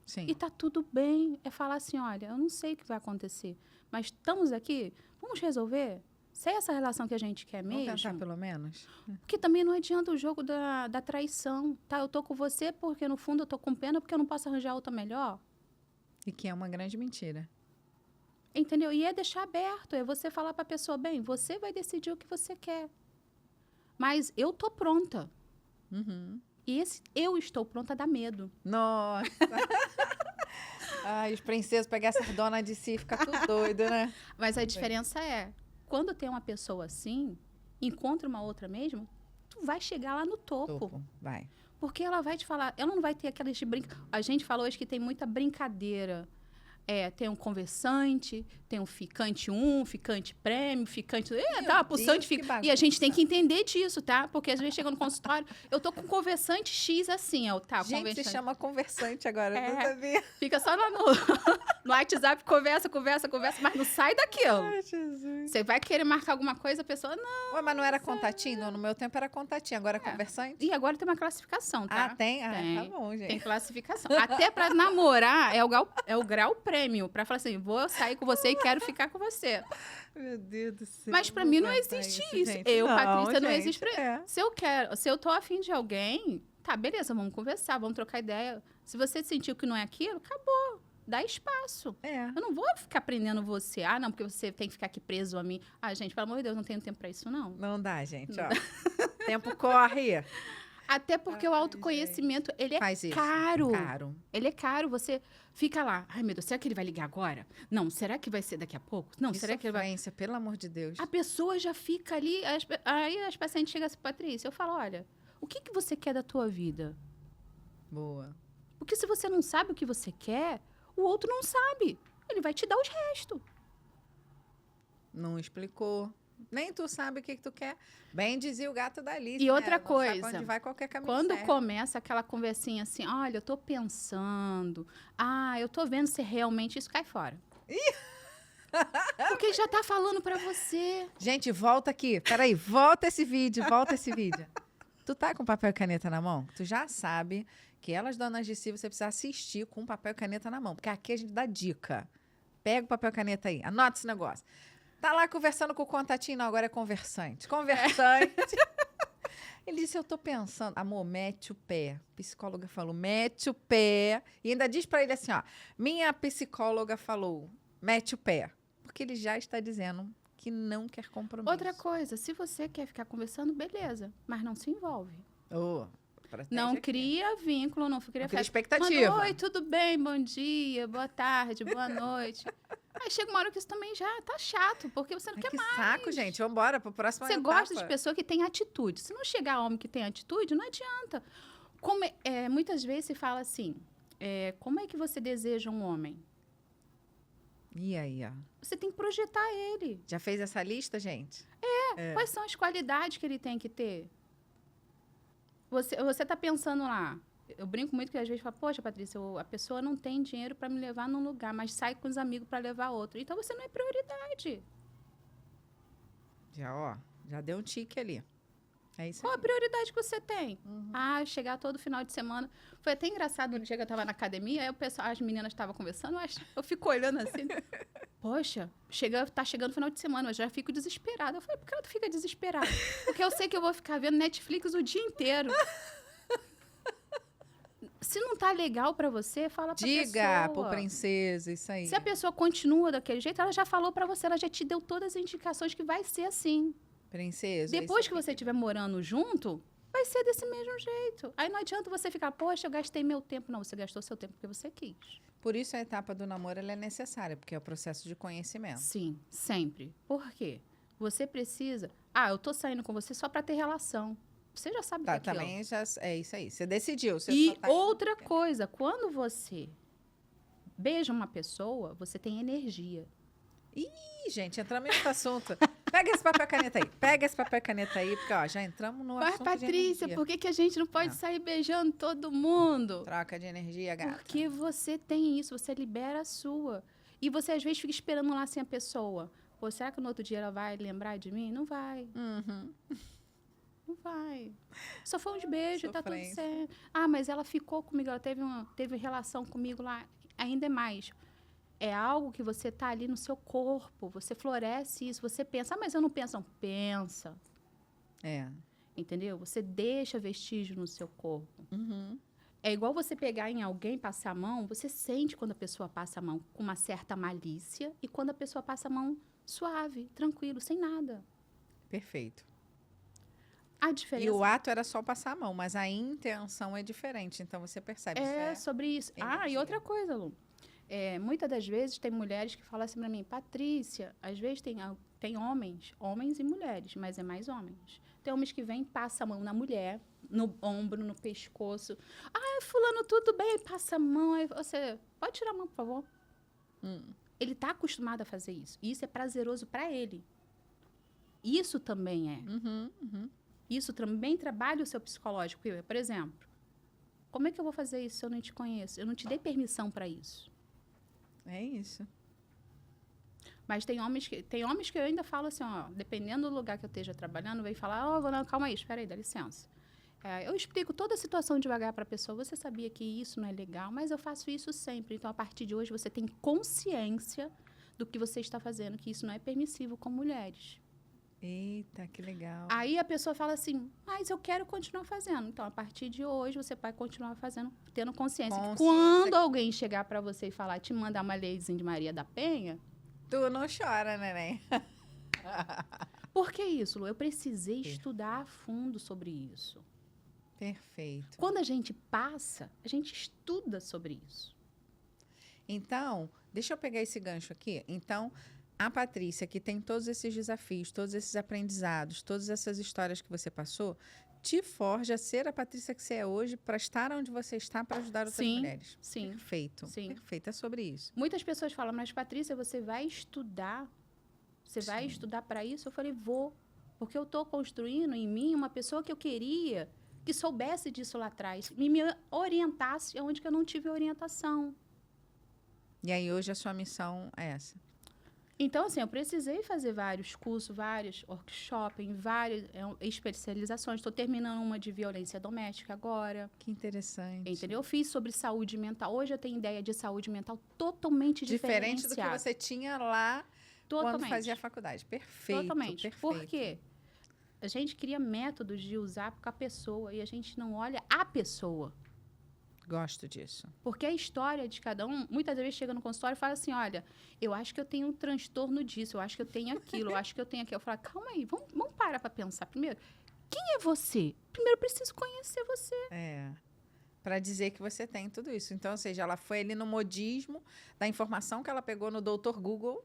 Sim. E tá tudo bem. É falar assim, olha, eu não sei o que vai acontecer, mas estamos aqui, vamos resolver? Se é essa relação que a gente quer Vamos mesmo... tentar, pelo menos? Porque também não adianta o jogo da traição, tá? Eu tô com você porque, no fundo, eu tô com pena porque eu não posso arranjar outra melhor. E que é uma grande mentira. Entendeu? E é deixar aberto, é você falar pra pessoa, bem, você vai decidir o que você quer. Mas eu tô pronta. Uhum. E esse eu estou pronta dá medo. Nossa. Ai, os princesos pegar essa dona de si, fica tudo doido, né? Mas a diferença é, quando tem uma pessoa assim, encontra uma outra mesmo, tu vai chegar lá no topo. Topo. Vai. Porque ela vai te falar, ela não vai ter aquelas A gente falou hoje que tem muita brincadeira. Tem um conversante, tem um ficante 1, ficante prêmio, ficante... tá, pulsante, Deus, que E a gente tem bagunça. que entender disso, tá? Porque às vezes chega no consultório, eu tô com conversante X assim, tá, Gente, conversante. se chama conversante agora, É. não sabia. Fica só lá no WhatsApp, conversa, mas não sai daquilo. Ai, Jesus. Você vai querer marcar alguma coisa, a pessoa, não. Ué, mas não era contatinho? No meu tempo era contatinho, agora é conversante? E agora tem uma classificação, tá? Ah, tem? Ah, Tem. tá bom, gente. Tem classificação. Até pra namorar é o grau prêmio. Pra falar assim, vou sair com você e quero ficar com você. Meu Deus do céu. Mas pra vou mim não aguentar existe isso, isso. gente. Eu, Patrícia, não gente, existe pra... É. Se eu tô afim de alguém, tá, beleza, vamos conversar, vamos trocar ideia. Se você sentiu que não é aquilo, acabou. Dá espaço. É. Eu não vou ficar prendendo você. Ah, não, porque você tem que ficar aqui preso a mim. Ah, gente, pelo amor de Deus, não tenho tempo pra isso, não. Não dá, gente, ó. Tempo corre. Até porque o Ai, autoconhecimento, ele é Faz isso. caro. Caro. Ele é caro, você fica lá. Ai, meu Deus, será que ele vai ligar agora? Não, será que vai ser daqui a pouco? Não, Que será que ele vai... sofrência, pelo amor de Deus. A pessoa já fica ali, aí as pacientes chegam assim, Patrícia, eu falo, olha, o que você quer da tua vida? Boa. Porque se você não sabe o que você quer, o outro não sabe. Ele vai te dar os restos. Não explicou. Nem tu sabe o que tu quer. Bem dizia o gato da Alice, E né? outra Não sabe coisa, onde vai qualquer caminho Quando serve. começa aquela conversinha assim, olha, eu tô pensando, eu tô vendo se realmente isso cai fora. Porque ele já tá falando pra você. Gente, volta aqui. Peraí, volta esse vídeo. Tu tá com papel e caneta na mão? Tu já sabe que elas, donas de si, você precisa assistir com papel e caneta na mão. Porque aqui a gente dá dica. Pega o papel e caneta aí. Anota esse negócio. Tá lá conversando com o contatinho. Não, agora é conversante. Conversante. Ele disse, eu tô pensando. Amor, mete o pé. A psicóloga falou, mete o pé. E ainda diz pra ele assim, ó. Minha psicóloga falou, mete o pé. Porque ele já está dizendo que não quer compromisso. Outra coisa, se você quer ficar conversando, beleza, mas não se envolve. Oh, protege Não aqui. cria vínculo, não cria Não cria festa. expectativa. Manda, oi, tudo bem? Bom dia, boa tarde, boa noite. Aí chega uma hora que isso também já tá chato, porque você não Ai, quer que mais. saco, gente. Vambora pro próximo Você gosta de pessoa que tem atitude. Se não chegar homem que tem atitude, não adianta. Muitas vezes se fala assim, como é que você deseja um homem? E aí, ó. Você tem que projetar ele. Já fez essa lista, gente? Quais são as qualidades que ele tem que ter? Você tá pensando lá. Eu brinco muito que às vezes falo, poxa, Patrícia, a pessoa não tem dinheiro para me levar num lugar, mas sai com os amigos para levar outro. Então você não é prioridade. Já deu um tique ali. É isso Qual a aí. prioridade que você tem? Chegar todo final de semana. Foi até engraçado, no dia que eu estava na academia, aí as meninas estavam conversando, eu fico olhando assim. Poxa, tá chegando o final de semana, eu já fico desesperada. Eu falei, por que ela fica desesperada? Porque eu sei que eu vou ficar vendo Netflix o dia inteiro. Se não tá legal pra você, fala pra pessoa. Diga pro princeso, isso aí. Se a pessoa continua daquele jeito, ela já falou pra você, ela já te deu todas as indicações que vai ser assim. Princesa. Depois que você estiver morando junto, vai ser desse mesmo jeito. Aí não adianta você ficar, poxa, eu gastei meu tempo. Não, você gastou seu tempo porque você quis. Por isso a etapa do namoro ela é necessária, porque é o processo de conhecimento. Sim, sempre. Por quê? Você precisa... eu tô saindo com você só para ter relação. Você já sabe o que é aquilo. Também já é isso aí. Você decidiu. Você E só tá outra coisa, quando você beija uma pessoa, você tem energia. Ih, gente, entramos em outro assunto. Pega esse papel e caneta aí. Pega esse papel e caneta aí, porque ó, já entramos no Mas, assunto Patrícia, de energia. por que a gente não pode sair beijando todo mundo? Troca de energia, gata. Porque você tem isso, você libera a sua. E você, às vezes, fica esperando lá assim a pessoa. Pô, será que no outro dia ela vai lembrar de mim? Não vai. Uhum. Não vai. Só foi uns beijos, tá tudo Sofrência. certo. Mas ela ficou comigo, ela teve relação comigo lá. Ainda mais. É algo que você tá ali no seu corpo. Você floresce isso. Você pensa, mas eu não penso. Não, pensa. É. Entendeu? Você deixa vestígio no seu corpo. Uhum. É igual você pegar em alguém, passar a mão. Você sente quando a pessoa passa a mão com uma certa malícia e quando a pessoa passa a mão suave, tranquilo, sem nada. Perfeito. A diferença E o ato era só passar a mão, mas a intenção é diferente. Então você percebe. é sobre isso. E energia. outra coisa, Lu. Muitas das vezes tem mulheres que falam assim pra mim, Patrícia, às vezes tem homens e mulheres, mas é mais homens. Tem homens que vêm, passa a mão na mulher, no ombro, no pescoço. Fulano, tudo bem, passa a mão. Aí você, pode tirar a mão, por favor? Ele está acostumado a fazer isso. E isso é prazeroso para ele. Isso também é. Uhum. Isso também trabalha o seu psicológico. Por exemplo, como é que eu vou fazer isso se eu não te conheço? Eu não te dei permissão para isso. É isso. Mas tem homens que eu ainda falo assim, ó, dependendo do lugar que eu esteja trabalhando, vem falar, calma aí, espera aí, dá licença. Eu explico toda a situação devagar para a pessoa. Você sabia que isso não é legal, mas eu faço isso sempre. Então, a partir de hoje, você tem consciência do que você está fazendo, que isso não é permissivo com mulheres. Eita, que legal. Aí a pessoa fala assim, mas eu quero continuar fazendo. Então, a partir de hoje, você vai continuar fazendo, tendo consciência. Que quando alguém chegar para você e falar, te mandar uma leizinha de Maria da Penha... Tu não chora, neném. Por que isso, Lu? Eu precisei estudar a fundo sobre isso. Perfeito. Quando a gente passa, a gente estuda sobre isso. Então, deixa eu pegar esse gancho aqui. Então, a Patrícia, que tem todos esses desafios, todos esses aprendizados, todas essas histórias que você passou, te forja a ser a Patrícia que você é hoje para estar onde você está para ajudar outras mulheres. Sim. Perfeito. Sim. Perfeito. É sobre isso. Muitas pessoas falam, mas Patrícia, você vai estudar? Você vai estudar para isso? Eu falei, vou. Porque eu estou construindo em mim uma pessoa que eu queria que soubesse disso lá atrás. E me orientasse onde que eu não tive orientação. E aí, hoje, a sua missão é essa? Então, assim, eu precisei fazer vários cursos, vários workshops, várias especializações. Estou terminando uma de violência doméstica agora. Que interessante. Entendeu? Eu fiz sobre saúde mental. Hoje eu tenho ideia de saúde mental totalmente diferente do que você tinha lá quando fazia a faculdade. Perfeito. Totalmente. Perfeito. Por quê? A gente cria métodos de usar com a pessoa e a gente não olha a pessoa. Gosto disso. Porque a história de cada um, muitas vezes chega no consultório e fala assim, olha, eu acho que eu tenho um transtorno disso, eu acho que eu tenho aquilo, eu acho que eu tenho aquilo. Eu falo, calma aí, vamos parar para pensar primeiro. Quem é você? Primeiro eu preciso conhecer você. Para dizer que você tem tudo isso. Então, ou seja, ela foi ali no modismo da informação que ela pegou no Dr. Google.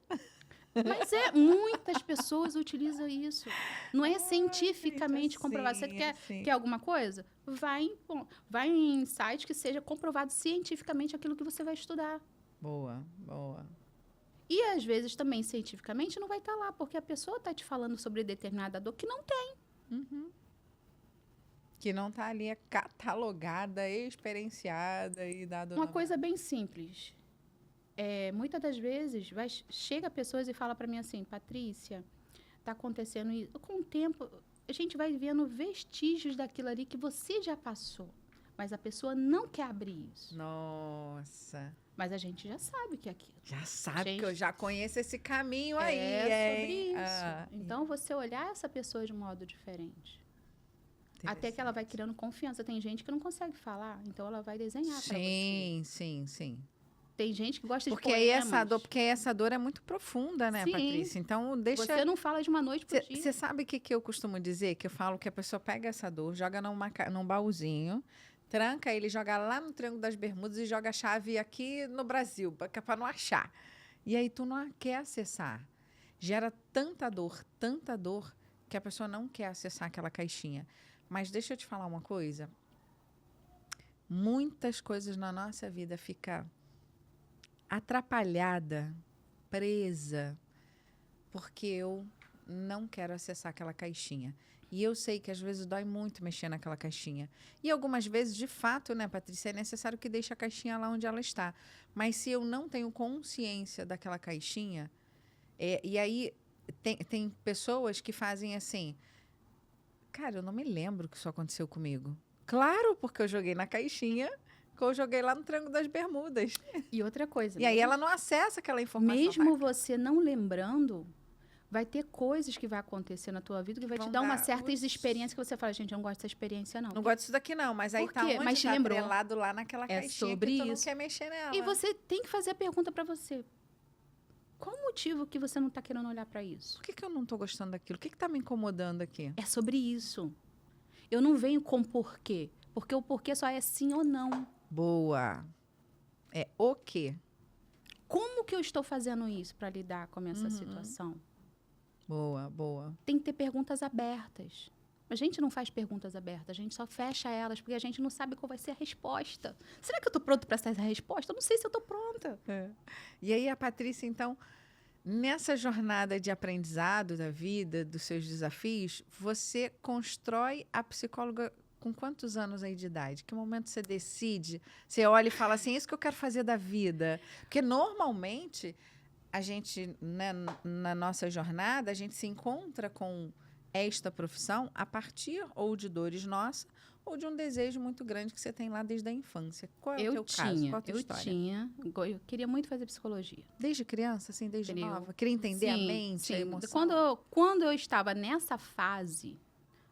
Mas muitas pessoas utilizam isso. Não é cientificamente comprovado. Você quer alguma coisa? Vai em site que seja comprovado cientificamente aquilo que você vai estudar. Boa, boa. E, às vezes, também, cientificamente, não vai estar lá, porque a pessoa está te falando sobre determinada dor que não tem. Uhum. Que não está ali catalogada, experienciada e dado... Uma coisa bem simples. Muitas das vezes, chega pessoas e fala para mim assim, Patrícia, está acontecendo isso. Com o tempo, a gente vai vendo vestígios daquilo ali que você já passou. Mas a pessoa não quer abrir isso. Nossa. Mas a gente já sabe que é aquilo. Já sabe que eu já conheço esse caminho aí. É sobre isso. Então, você olhar essa pessoa de um modo diferente. Até que ela vai criando confiança. Tem gente que não consegue falar, então ela vai desenhar para você. Sim. tem gente que gosta Porque de aí poemas. essa dor é muito profunda, né, Sim. Patrícia? Então, deixa... Você não fala de uma noite pro dia. Você sabe o que eu costumo dizer? Que eu falo que a pessoa pega essa dor, joga num baúzinho, tranca ele, joga lá no Triângulo das Bermudas e joga a chave aqui no Brasil, para não achar. E aí tu não quer acessar. Gera tanta dor, que a pessoa não quer acessar aquela caixinha. Mas deixa eu te falar uma coisa. Muitas coisas na nossa vida ficam atrapalhada, presa, porque eu não quero acessar aquela caixinha. E eu sei que às vezes dói muito mexer naquela caixinha. E algumas vezes, de fato, né, Patrícia, é necessário que deixe a caixinha lá onde ela está. Mas se eu não tenho consciência daquela caixinha, e aí tem pessoas que fazem assim, cara, eu não me lembro que isso aconteceu comigo. Claro, porque eu joguei na caixinha, que eu joguei lá no Triângulo das Bermudas. E outra coisa. E aí ela não acessa aquela informação. Mesmo você não lembrando, vai ter coisas que vai acontecer na tua vida que vai te Vão dar uma dar certa os- experiência que você fala, gente, eu não gosto dessa experiência, não. Não gosto disso daqui, não. Mas aí Por tá quê? onde? Mas te Tá lembrou. atrelado lá naquela É caixinha sobre que tu não isso. quer mexer nela. E você tem que fazer a pergunta pra você. Qual o motivo que você não tá querendo olhar pra isso? Por que eu não tô gostando daquilo? O que tá me incomodando aqui? É sobre isso. Eu não venho com porquê. Porque o porquê só é sim ou não. Boa. É o quê? Como que eu estou fazendo isso pra lidar com essa Uhum. situação? Boa. Tem que ter perguntas abertas. A gente não faz perguntas abertas, a gente só fecha elas, porque a gente não sabe qual vai ser a resposta. Será que eu estou pronto para essa resposta? Eu não sei se eu estou pronta. E aí a Patrícia, então, nessa jornada de aprendizado da vida, dos seus desafios, você constrói a psicóloga com quantos anos aí de idade? Que momento você decide? Você olha e fala assim, é isso que eu quero fazer da vida. Porque normalmente a gente, né, na nossa jornada, a gente se encontra com esta profissão a partir ou de dores nossas ou de um desejo muito grande que você tem lá desde a infância. Qual é o teu caso? Qual a tua história? Eu queria muito fazer psicologia. Desde criança, assim, desde Entendeu? nova? Queria entender a Sim, mente, sim. a emoção? Quando eu estava nessa fase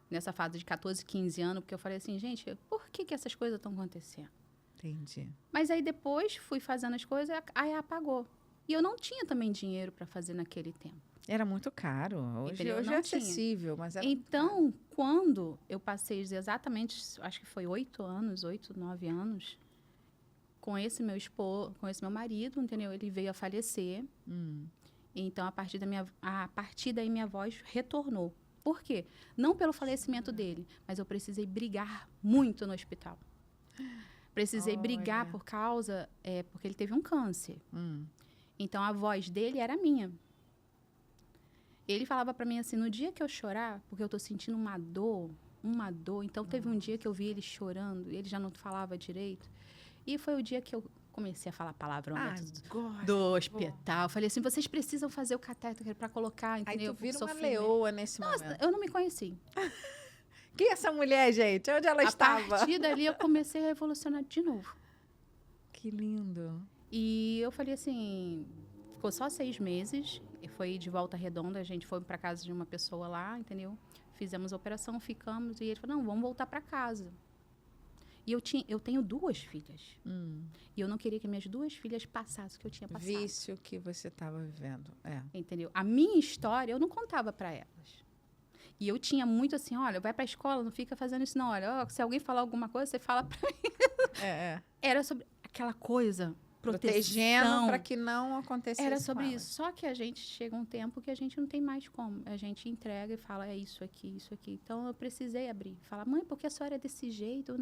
de 14, 15 anos, porque eu falei assim, gente, por que essas coisas estão acontecendo? Entendi. Mas aí depois fui fazendo as coisas, aí apagou. E eu não tinha também dinheiro para fazer naquele tempo. Era muito caro. Entendeu? Hoje Não é tinha. acessível, mas era muito caro. Então, quando eu passei exatamente, acho que foi 8, 9 anos, com esse meu marido, entendeu? Ele veio a falecer. Então, a partir daí, minha voz retornou. Por quê? Não pelo falecimento dele, mas eu precisei brigar muito no hospital. Precisei brigar Olha. por causa... porque ele teve um câncer. Então, a voz dele era minha. Ele falava pra mim assim, no dia que eu chorar, porque eu tô sentindo uma dor. Então, teve um dia que eu vi ele chorando, ele já não falava direito. E foi o dia que eu comecei a falar palavrão Agora. do hospital. Eu falei assim, vocês precisam fazer o catéter pra colocar, Aí entendeu? tu vira uma Sofrimento. leoa nesse Nossa, momento. eu não me conheci. Quem é essa mulher, gente? Onde ela A estava? partir dali, eu comecei a revolucionar de novo. Que lindo. E eu falei assim, ficou só 6 meses, e foi de Volta Redonda, a gente foi para casa de uma pessoa lá, entendeu? Fizemos a operação, ficamos, e ele falou, não, vamos voltar para casa. E eu tenho 2 filhas. E eu não queria que minhas 2 filhas passassem o que eu tinha passado. Vício que você estava vivendo. É. Entendeu? A minha história, eu não contava para elas. E eu tinha muito assim, olha, vai para a escola, não fica fazendo isso não. Olha, se alguém falar alguma coisa, você fala para Era sobre aquela coisa, Protegendo proteção. para que não acontecesse Era com sobre ela. isso. Só que a gente chega um tempo que a gente não tem mais como. A gente entrega e fala, é isso aqui, isso aqui. Então, eu precisei abrir. Falar, mãe, por que a senhora é desse jeito?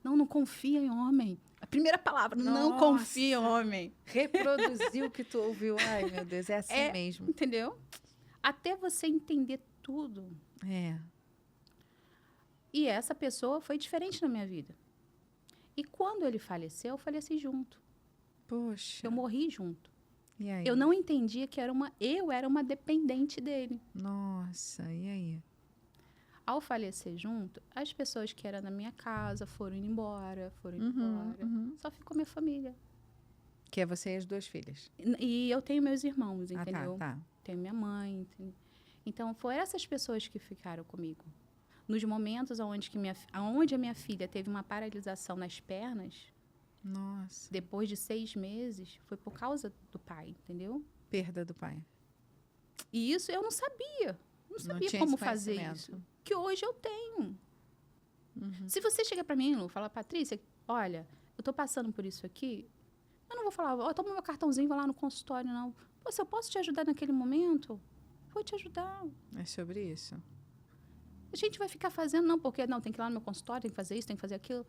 Não confia em homem. A primeira palavra, não Nossa. confia em homem. Reproduziu o que tu ouviu. Ai, meu Deus, é assim mesmo. Entendeu? Até você entender tudo. É. E essa pessoa foi diferente na minha vida. E quando ele faleceu, eu faleci junto. Poxa. Eu morri junto. E aí? Eu não entendia que eu era uma dependente dele. Nossa, e aí? Ao falecer junto, as pessoas que eram na minha casa foram embora. Só ficou minha família. Que é você e as 2 filhas. E eu tenho meus irmãos, Ah, entendeu? tá. Tenho minha mãe. Entendeu? Então, foram essas pessoas que ficaram comigo. Nos momentos onde a minha filha teve uma paralisação nas pernas, Nossa. Depois de 6 meses, foi por causa do pai, entendeu? Perda do pai. E isso eu não sabia. Não sabia tinha como esse fazer conhecimento. isso. Que hoje eu tenho. Uhum. Se você chegar pra mim, Lu, falar, Patrícia, olha, eu tô passando por isso aqui, eu não vou falar, ó, toma meu cartãozinho, vai lá no consultório, não. Pô, se eu posso te ajudar naquele momento, vou te ajudar. É sobre isso. A gente vai ficar fazendo, não, porque não, tem que ir lá no meu consultório, tem que fazer isso, tem que fazer aquilo.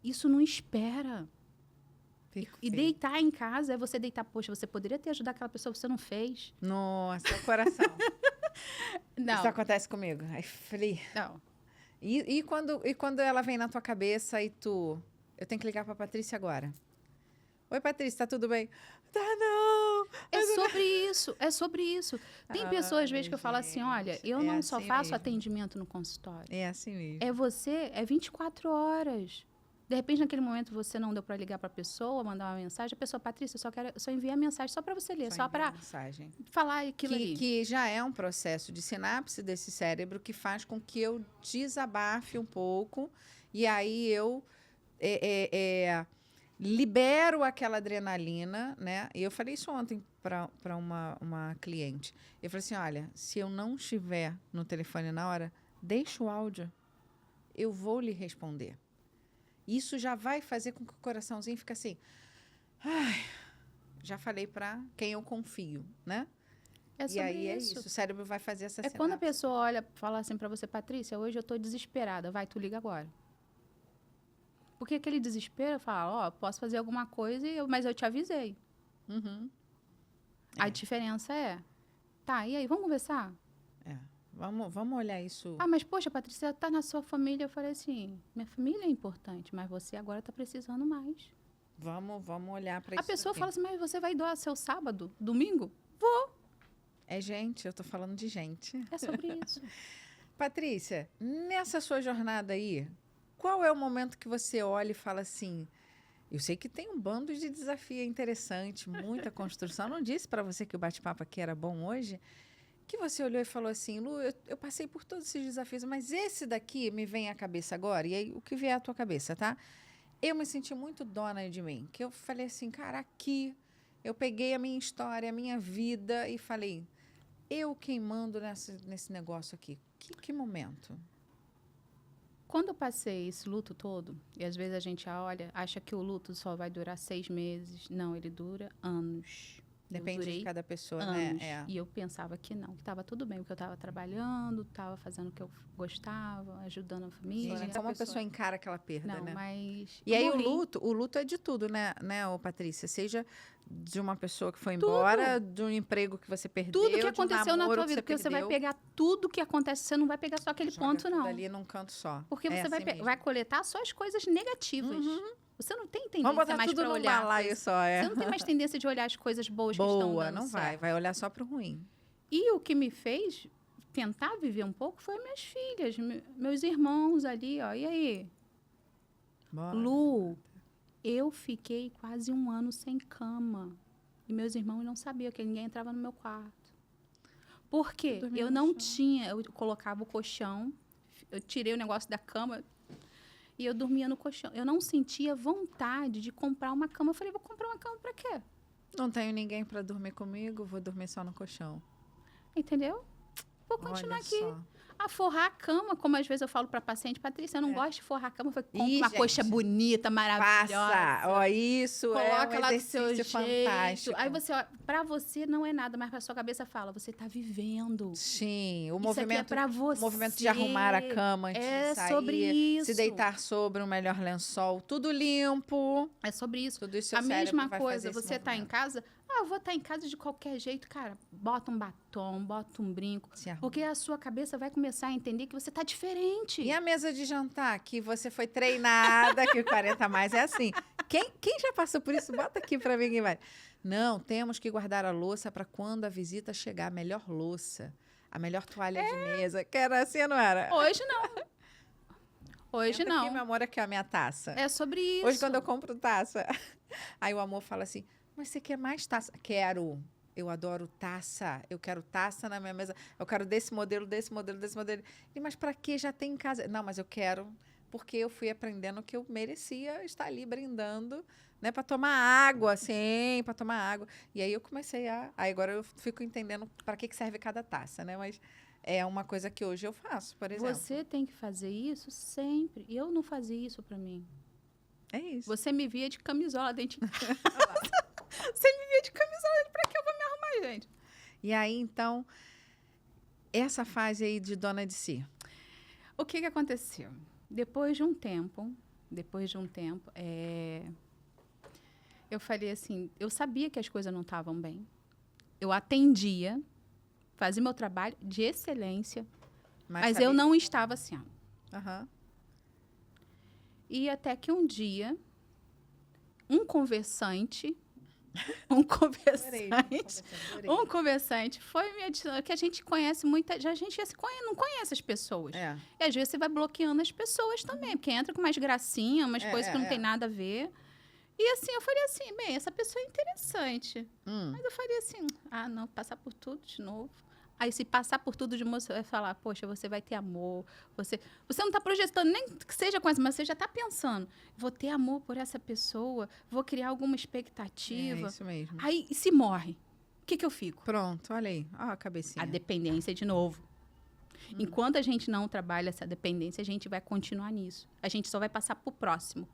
Isso não espera. E Perfeito. deitar em casa é você deitar, poxa, você poderia ter ajudado aquela pessoa, você não fez. Nossa, o coração. Não, Isso acontece comigo. Aí falei. não. E quando ela vem na tua cabeça e tu. Eu tenho que ligar pra Patrícia agora. Oi, Patrícia, tá tudo bem? Tá, não. É sobre isso. Tem pessoas, às vezes, que eu falo assim, olha, gente, eu é não só assim faço mesmo. atendimento no consultório. É assim mesmo. É você, é 24 horas. De repente, naquele momento, você não deu para ligar para a pessoa, mandar uma mensagem. A pessoa, Patrícia, eu só enviei a mensagem só para você ler, só envia para mensagem. falar aquilo ali. Que já é um processo de sinapse desse cérebro que faz com que eu desabafe um pouco e aí eu libero aquela adrenalina, né? E eu falei isso ontem para uma cliente. Eu falei assim, olha, se eu não estiver no telefone na hora, deixa o áudio. Eu vou lhe responder. Isso já vai fazer com que o coraçãozinho fique assim. Ai, já falei para quem eu confio, né? É E sobre aí é isso. isso. O cérebro vai fazer essa É quando a sinapse. pessoa olha, fala assim para você, Patrícia, hoje eu tô desesperada. Vai, tu liga agora. Porque aquele desespero fala, ó, posso fazer alguma coisa, mas eu te avisei. Uhum. A diferença é, tá, e aí, vamos conversar? É. Vamos olhar isso. Ah, mas poxa, Patrícia, tá na sua família. Eu falei assim, minha família é importante, mas você agora tá precisando mais. Vamos olhar para A isso. pessoa aqui. fala assim, mas você vai doar seu sábado, domingo? É gente, eu tô falando de gente. É sobre isso. Patrícia, nessa sua jornada aí, qual é o momento que você olha e fala assim? Eu sei que tem um bando de desafio interessante, muita construção. Não disse para você que o bate-papo aqui era bom hoje? Que você olhou e falou assim, Lu, eu passei por todos esses desafios, mas esse daqui me vem à cabeça agora, e aí o que vier à tua cabeça, tá? Eu me senti muito dona de mim, que eu falei assim, cara, aqui eu peguei a minha história, a minha vida e falei, eu quem mando nesse negócio aqui. Que momento? Quando eu passei esse luto todo, e às vezes a gente olha, acha que o luto só vai durar 6 meses. Não, ele dura anos. Depende durei de cada pessoa, anos. né? É. E eu pensava que não, que estava tudo bem, porque eu estava trabalhando, estava fazendo o que eu gostava, ajudando a família. Gente, como a pessoa encara aquela perda, Não, né? mas... E aí morri. o luto é de tudo, né, ô Patrícia? Seja de uma pessoa que foi embora, de um emprego que você perdeu, Tudo que de um aconteceu na namoro tua vida, que porque você vai perdeu, pegar tudo que acontece, você não vai pegar só aquele joga ponto, tudo não. ali num canto só. Porque É você assim mesmo. vai coletar só as coisas negativas. Você não tem tendência Vamos botar mais tudo para num olhar. balaio só, é. Você não tem mais tendência de olhar as coisas boas que estão Boa, dando não vai. certo. Vai olhar só pro ruim. E o que me fez tentar viver um pouco foi minhas filhas, meus irmãos ali, ó. E aí? Bora. Lu, eu fiquei quase 1 ano sem cama. E meus irmãos não sabiam que ninguém entrava no meu quarto. Por quê? dormia Eu no não chão. tinha, eu colocava o colchão, eu tirei o negócio da cama e eu dormia no colchão. Eu não sentia vontade de comprar uma cama. Eu falei, vou comprar uma cama pra quê? Não tenho ninguém para dormir comigo, vou dormir só no colchão. Entendeu? Vou continuar Olha aqui. só. A forrar a cama, como às vezes eu falo pra paciente, Patrícia, eu não gosto de forrar a cama. Eu falo, compra Ih, uma gente, coxa bonita, maravilhosa. Passa! Ó, isso Coloca é um lá do seu exercício jeito. fantástico. Aí você, ó, pra você não é nada, mas pra sua cabeça fala, você tá vivendo. Sim, o Isso aqui é movimento, pra você. o movimento de arrumar a cama antes É de sair, sobre isso. se deitar sobre um melhor lençol, tudo limpo. É sobre isso. Tudo isso seu A cérebro mesma vai coisa, fazer esse você tá em movimento. casa, eu vou estar em casa de qualquer jeito, cara. Bota um batom, bota um brinco. Se arruma. Porque a sua cabeça vai começar a entender que você tá diferente. E a mesa de jantar, que você foi treinada, que o 40 mais é assim. Quem já passou por isso, bota aqui pra mim quem vai. Não, temos que guardar a louça para quando a visita chegar. A melhor louça, a melhor toalha de mesa. Que era assim, não era? Hoje não. Hoje Senta não. Aqui, meu amor, aqui a minha taça. É sobre isso. Hoje, quando eu compro taça, aí o amor fala assim, mas você quer mais taça? Quero. Eu adoro taça. Eu quero taça na minha mesa. Eu quero desse modelo, desse modelo, desse modelo. E, mas para que já tem em casa? Não, mas eu quero porque eu fui aprendendo que eu merecia estar ali brindando, né, para tomar água, assim, para tomar água. E aí eu comecei aí agora eu fico entendendo para que serve cada taça, né? Mas é uma coisa que hoje eu faço, por exemplo. Você tem que fazer isso sempre. Eu não fazia isso para mim. É isso. Você me via de camisola dentro de casa. Você me via de camisola, pra que eu vou me arrumar, gente? E aí, então, essa fase aí de dona de si. O que aconteceu? Depois de um tempo, eu falei assim, eu sabia que as coisas não estavam bem. Eu atendia, fazia meu trabalho de excelência, mas eu não estava assim. Aham. E até que um dia, um conversante foi me adicionando, que a gente conhece a gente não conhece as pessoas. É. E às vezes você vai bloqueando as pessoas também, porque entra com umas gracinhas, umas coisas que não tem nada a ver. E assim, eu falei assim, bem, essa pessoa é interessante. Mas eu falei assim, não, passar por tudo de novo. Aí, se passar por tudo de novo, você vai falar, poxa, você vai ter amor. Você não está projetando nem que seja com essa, mas você já está pensando, vou ter amor por essa pessoa, vou criar alguma expectativa. É isso mesmo. Aí, se morre, o que eu fico? Pronto, olha aí. Ó, a cabecinha. A dependência de novo. Enquanto a gente não trabalha essa dependência, a gente vai continuar nisso. A gente só vai passar pro próximo.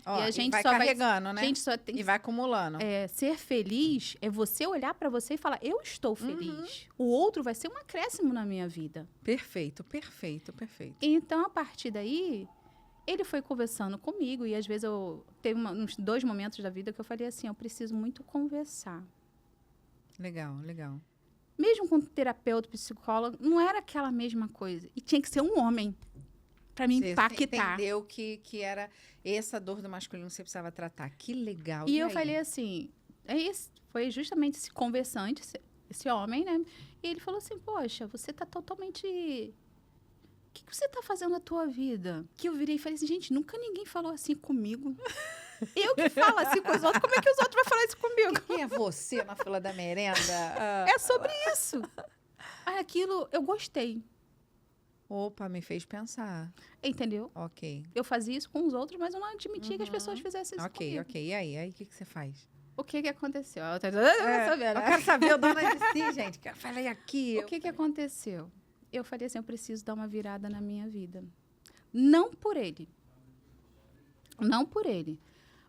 Ó, e a gente vai só carregando, né? A gente só tem E vai acumulando. ser feliz é você olhar para você e falar, eu estou feliz. O outro vai ser um acréscimo na minha vida. Perfeito. Então, a partir daí, ele foi conversando comigo e às vezes teve uns 2 momentos da vida que eu falei assim, eu preciso muito conversar. Legal. Mesmo com terapeuta, psicólogo, não era aquela mesma coisa. E tinha que ser um homem para me impactar. Você entendeu que era essa dor do masculino que você precisava tratar. Que legal. E eu aí? falei assim, foi justamente esse conversante, esse homem, né? E ele falou assim, poxa, você tá totalmente... O que você tá fazendo na tua vida? Que eu virei e falei assim, gente, nunca ninguém falou assim comigo. Eu que falo assim com os outros, como é que os outros vão falar isso comigo? Quem é você na fila da merenda? É sobre isso. Aquilo, eu gostei. Opa, me fez pensar. Entendeu? Ok. Eu fazia isso com os outros, mas eu não admitia que as pessoas fizessem isso comigo. Ok. E aí? Aí o que você faz? O que aconteceu? Eu quero saber, dona de si, gente. Falei aqui. O que aconteceu? Eu falei assim, eu preciso dar uma virada na minha vida. Não por ele,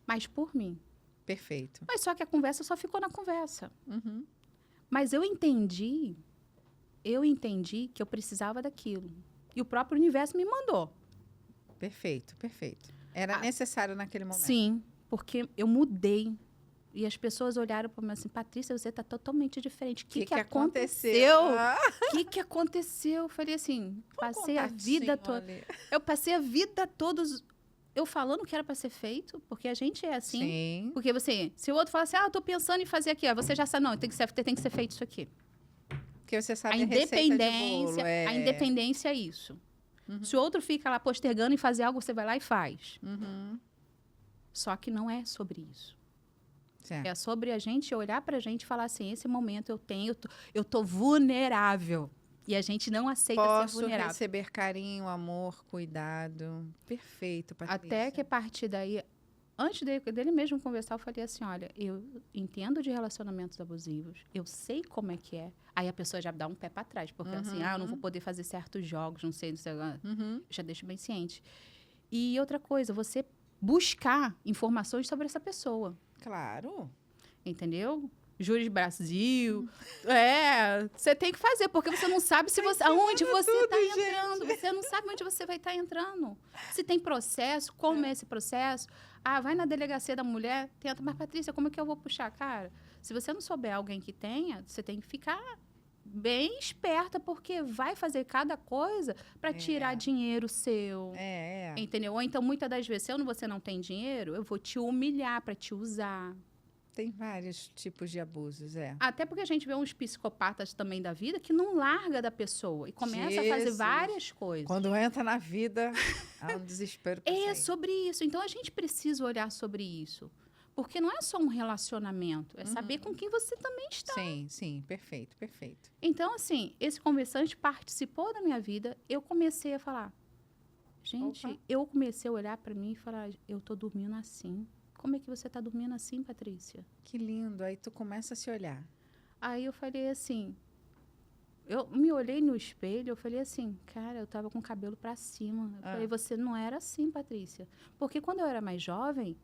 mas por mim. Perfeito. Mas só que a conversa só ficou na conversa. Uhum. Mas eu entendi que eu precisava daquilo. E o próprio universo me mandou. Perfeito. Era necessário naquele momento. Sim, porque eu mudei. E as pessoas olharam para mim assim, Patrícia, você está totalmente diferente. O que aconteceu? O que aconteceu? Eu falei assim, passei a vida toda. Eu passei a vida toda eu falando que era para ser feito, porque a gente é assim. Sim. Porque você, se o outro fala assim, eu tô pensando em fazer aqui, você já sabe, não, tem que ser feito isso aqui. Porque você sabe A independência. independência é isso. Se o outro fica lá postergando em fazer algo, você vai lá e faz. Só que não é sobre isso. Certo. É sobre a gente olhar pra gente e falar assim, esse momento eu tô vulnerável. E a gente não aceita ser vulnerável. Posso receber carinho, amor, cuidado. Perfeito, Patrícia. Até que a partir daí, antes dele mesmo conversar, eu falei assim, olha, eu entendo de relacionamentos abusivos, eu sei como é que é. Aí a pessoa já dá um pé para trás, porque assim, eu não vou poder fazer certos jogos, não sei. Eu já deixo bem ciente. E outra coisa, você buscar informações sobre essa pessoa. Claro. Entendeu? Júris Brasil. Você tem que fazer, porque você não sabe aonde você está entrando. Você não sabe onde você vai estar entrando. Se tem processo, como é esse processo. Vai na delegacia da mulher, tenta. Mas, Patrícia, como é que eu vou puxar? Cara, se você não souber alguém que tenha, você tem que ficar bem esperta, porque vai fazer cada coisa para tirar dinheiro seu. Entendeu? Ou então, muitas das vezes, se você não tem dinheiro, eu vou te humilhar para te usar. Tem vários tipos de abusos, Até porque a gente vê uns psicopatas também da vida que não larga da pessoa e começa a fazer várias coisas. Quando entra na vida, há um desespero. Sobre isso. Então, a gente precisa olhar sobre isso. Porque não é só um relacionamento, é saber com quem você também está. Sim, perfeito. Então, assim, esse conversante participou da minha vida, eu comecei a falar, Gente, Opa. eu comecei a olhar para mim e falar, eu tô dormindo assim. Como é que você tá dormindo assim, Patrícia? Que lindo. Aí tu começa a se olhar. Aí eu falei assim, eu me olhei no espelho, eu falei assim, cara, eu tava com o cabelo para cima. Eu falei, você não era assim, Patrícia. Porque quando eu era mais jovem,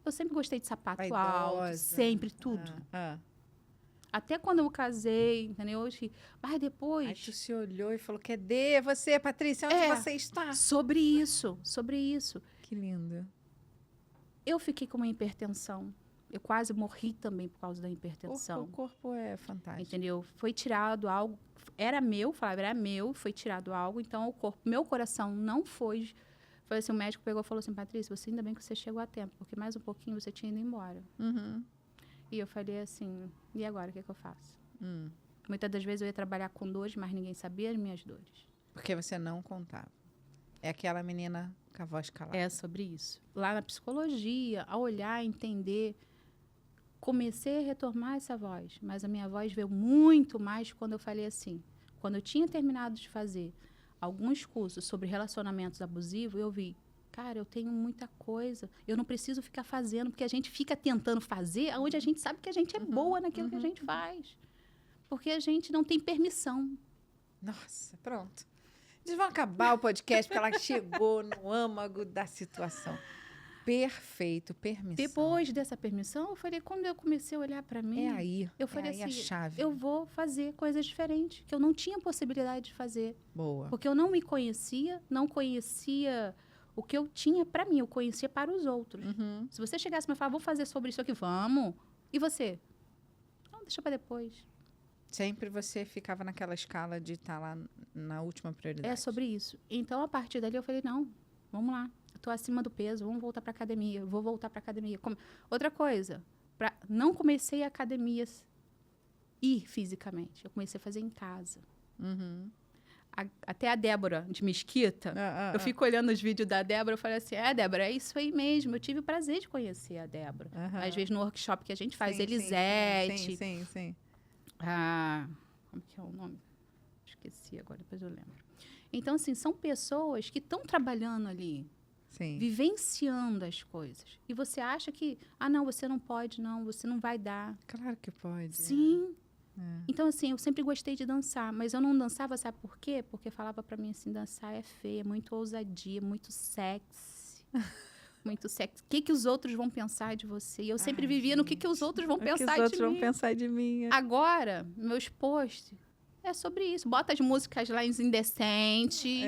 eu sempre gostei de sapato alto, Vaidosa. sempre, tudo. Ah. Até quando eu casei, entendeu? Mas Aí depois, tu se olhou e falou, cadê você, Patrícia? Onde você está? sobre isso. Que lindo. Eu fiquei com uma hipertensão. Eu quase morri também por causa da O hipertensão. corpo é fantástico. Entendeu? Foi tirado algo, era meu, falava, era meu, foi tirado algo, então o corpo, meu coração não foi. Foi assim, o médico pegou e falou assim, Patrícia, você ainda bem que você chegou a tempo, porque mais um pouquinho você tinha ido embora. Uhum. E eu falei assim, e agora, o que eu faço? Hum. Muitas das vezes eu ia trabalhar com dores, mas ninguém sabia as minhas dores. Porque você não contava. É aquela menina com a voz calada. É sobre isso. Lá na psicologia, a olhar, a entender, comecei a retomar essa voz, mas a minha voz veio muito mais quando eu falei assim. Quando eu tinha terminado de fazer alguns cursos sobre relacionamentos abusivos, eu vi, cara, eu tenho muita coisa, eu não preciso ficar fazendo, porque a gente fica tentando fazer onde a gente sabe que a gente é boa naquilo que a gente faz. Porque a gente não tem permissão. Nossa, pronto. Eles vão acabar o podcast porque ela chegou no âmago da situação. Perfeito, permissão. Depois dessa permissão, eu falei, quando eu comecei a olhar para mim, É aí. eu falei aí a assim, chave. eu vou fazer coisas diferentes, que eu não tinha possibilidade de fazer. Boa. Porque eu não me conhecia, não conhecia o que eu tinha para mim, eu conhecia para os outros. Uhum. Se você chegasse e me falar, vou fazer sobre isso aqui, vamos. E você? Não, deixa para depois. Sempre você ficava naquela escala de estar lá na última prioridade. É sobre isso. Então, a partir dali, eu falei, não, vamos lá. Eu tô acima do peso, vamos voltar para academia. Eu vou voltar para academia. Outra coisa, não comecei a academias ir fisicamente. Eu comecei a fazer em casa. Uhum. Até a Débora, de Mesquita, eu fico olhando os vídeos da Débora, eu falei assim, Débora, é isso aí mesmo. Eu tive o prazer de conhecer a Débora. Às vezes no workshop que a gente faz, Sim, Elisete. Sim. Como que é o nome? Esqueci agora, depois eu lembro. Então, assim, são pessoas que estão trabalhando ali, Sim. vivenciando as coisas. E você acha que, não, você não pode, não, você não vai dar. Claro que pode. Sim. É. Então, assim, eu sempre gostei de dançar, mas eu não dançava, sabe por quê? Porque falava pra mim assim, dançar é feio, é muito ousadia, muito sexy. Muito sexy. O que os outros vão pensar de você? E eu sempre vivia no que os outros vão pensar de mim. O que os outros vão pensar de mim. Agora, meus posts é sobre isso. Bota as músicas lá indecentes.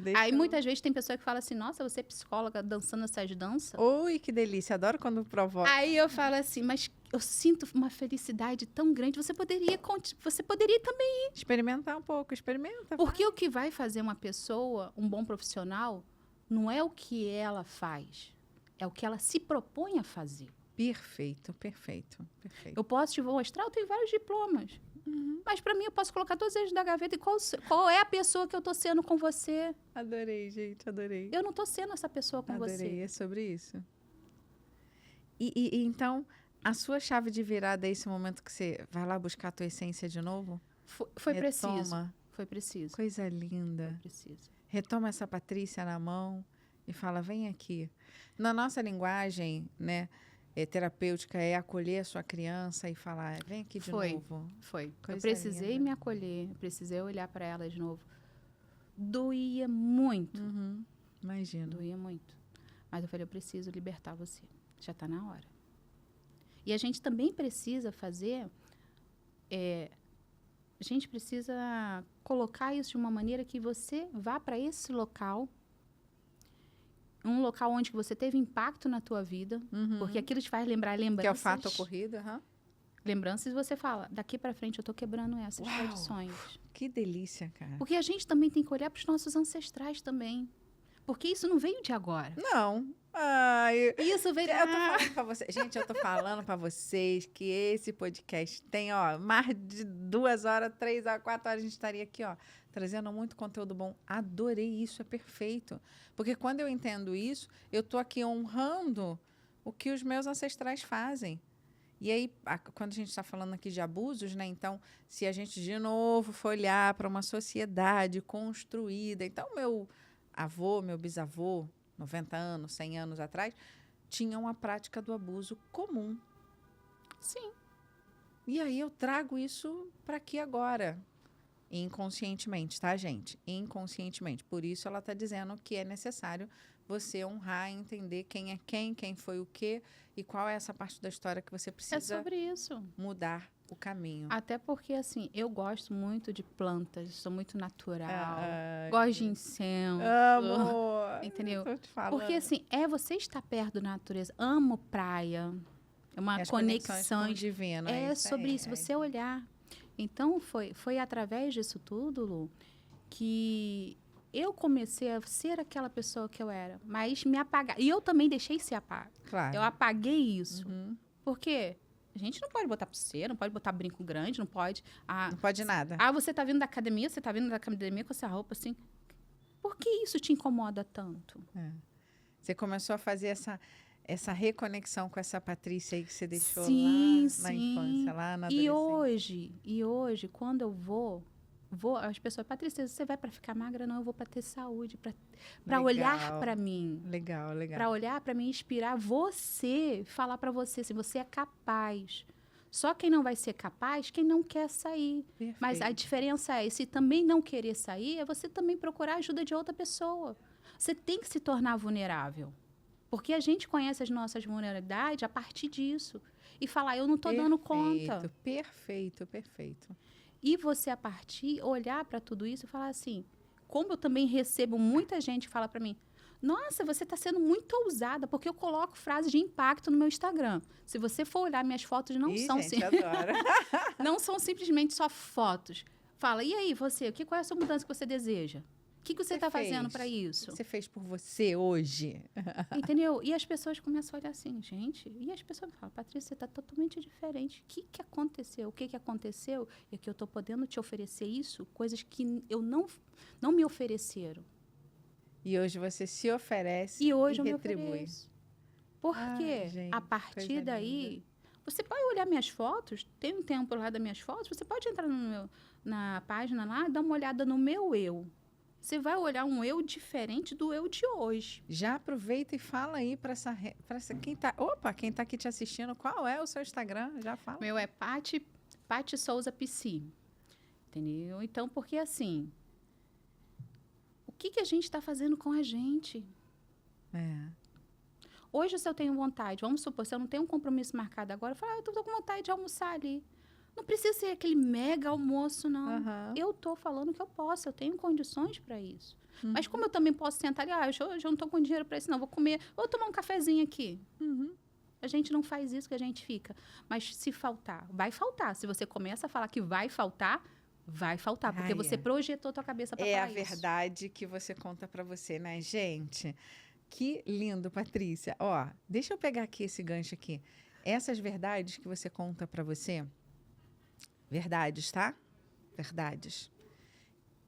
Deixa Aí muitas vezes tem pessoa que fala assim, nossa, você é psicóloga dançando essas danças? Oi, que delícia. Adoro quando provoca. Aí eu falo assim, mas eu sinto uma felicidade tão grande. Você poderia também. Experimentar um pouco, experimenta. Porque o que vai fazer uma pessoa, um bom profissional, não é o que ela faz. É o que ela se propõe a fazer. Perfeito. Eu posso te mostrar, eu tenho vários diplomas. Mas para mim, eu posso colocar todos eles na gaveta. E qual é a pessoa que eu tô sendo com você? Adorei, gente, adorei. Eu não tô sendo essa pessoa com você. É sobre isso. E então, a sua chave de virada é esse momento que você vai lá buscar a tua essência de novo? Foi preciso. Retoma. Foi preciso. Coisa linda. Foi preciso. Retoma essa Patrícia na mão e fala, vem aqui. Na nossa linguagem, né, terapêutica, é acolher a sua criança e falar, vem aqui de novo. Foi. Coisa Eu precisei linda. me acolher, eu precisei olhar para ela de novo. Doía muito. Imagino. Doía muito. Mas eu falei, eu preciso libertar você. Já está na hora. E a gente também precisa fazer... a gente precisa colocar isso de uma maneira que você vá para esse local, um local onde você teve impacto na tua vida, porque aquilo te faz lembrar lembranças. Que é o fato ocorrido, Lembranças, e você fala, daqui para frente eu tô quebrando essas tradições. Que delícia, cara. Porque a gente também tem que olhar para os nossos ancestrais também. Porque isso não veio de agora. Não. Isso veio Eu tô falando pra vocês. Gente, eu tô falando pra vocês que esse podcast tem, mais de 2 horas, 3 horas, 4 horas, a gente estaria aqui, trazendo muito conteúdo bom. Adorei isso, é perfeito. Porque quando eu entendo isso, eu tô aqui honrando o que os meus ancestrais fazem. E aí, quando a gente está falando aqui de abusos, né? Então, se a gente de novo for olhar para uma sociedade construída, então avô, meu bisavô, 90 anos, 100 anos atrás, tinham a prática do abuso comum. Sim. E aí eu trago isso para aqui agora. Inconscientemente, tá, gente? Inconscientemente. Por isso ela está dizendo que é necessário você honrar e entender quem é quem foi o quê e qual é essa parte da história que você É precisa sobre isso. mudar o caminho. Até porque, assim, eu gosto muito de plantas, sou muito natural, Ai, gosto de incenso. amor! Entendeu? Tô te falando. Porque, assim, você estar perto da natureza. Amo praia. É uma E as conexões com conexão. o divino. É isso sobre aí, isso, você olhar. Então, foi através disso tudo, Lu, que eu comecei a ser aquela pessoa que eu era. Mas me apagar. E eu também deixei se apagar. Claro. Eu apaguei isso. Uhum. Porque a gente não pode botar pulseira, não pode botar brinco grande, não pode. Não pode nada. Você tá vindo da academia, você tá vindo da academia com essa roupa assim. Por que isso te incomoda tanto? Você começou a fazer essa reconexão com essa Patrícia aí que você deixou Sim, lá na sim. infância, lá na E adolescência. hoje, quando eu vou, as pessoas, Patrícia, você vai para ficar magra? Não, eu vou para ter saúde, para olhar Legal. para mim. Legal, legal. Para olhar para mim, inspirar você, falar para você assim, você é capaz. Só quem não vai ser capaz, quem não quer sair. Perfeito. Mas a diferença é, se também não querer sair, é você também procurar a ajuda de outra pessoa. Você tem que se tornar vulnerável. Porque a gente conhece as nossas vulnerabilidades a partir disso. E falar, eu não estou dando conta. Perfeito, perfeito. E você, a partir, olhar para tudo isso e falar assim, como eu também recebo muita gente que fala para mim, nossa, você está sendo muito ousada, porque eu coloco frases de impacto no meu Instagram. Se você for olhar, minhas fotos não são Gente, adoro. não são simplesmente só fotos. Fala, e aí, você, qual é a sua mudança que você deseja? O que você está fazendo para O isso? que você fez por você hoje? Entendeu? E as pessoas começam a olhar assim, gente. E as pessoas falam, Patrícia, você está totalmente diferente. O que aconteceu? O que aconteceu? É que eu estou podendo te oferecer isso, coisas que eu não me ofereceram. E hoje você se oferece E hoje eu me retribui. ofereço. Porque gente, a partir coisa daí, linda. você pode olhar minhas fotos, tem um tempo lá das minhas fotos, você pode entrar na página lá e dar uma olhada no meu eu. Você vai olhar um eu diferente do eu de hoje. Já aproveita e fala aí para essa quem tá aqui te assistindo, qual é o seu Instagram? Já fala. Meu é Paty Souza PC. Entendeu? Então, porque assim, o que a gente está fazendo com a gente? Hoje, se eu tenho vontade, vamos supor, se eu não tenho um compromisso marcado agora, eu falo, eu tô com vontade de almoçar ali. Não precisa ser aquele mega almoço, não. Uhum. Eu tô falando que eu posso, eu tenho condições para isso. Mas como eu também posso sentar ali, hoje eu não tô com dinheiro para isso, não, vou comer, vou tomar um cafezinho aqui. A gente não faz isso, que a gente fica. Mas se faltar, vai faltar. Se você começa a falar que vai faltar, porque você projetou tua cabeça para falar a verdade que você conta para você, né, gente? Que lindo, Patrícia. Ó, deixa eu pegar aqui esse gancho aqui. Essas verdades que você conta para você, verdades, tá? Verdades.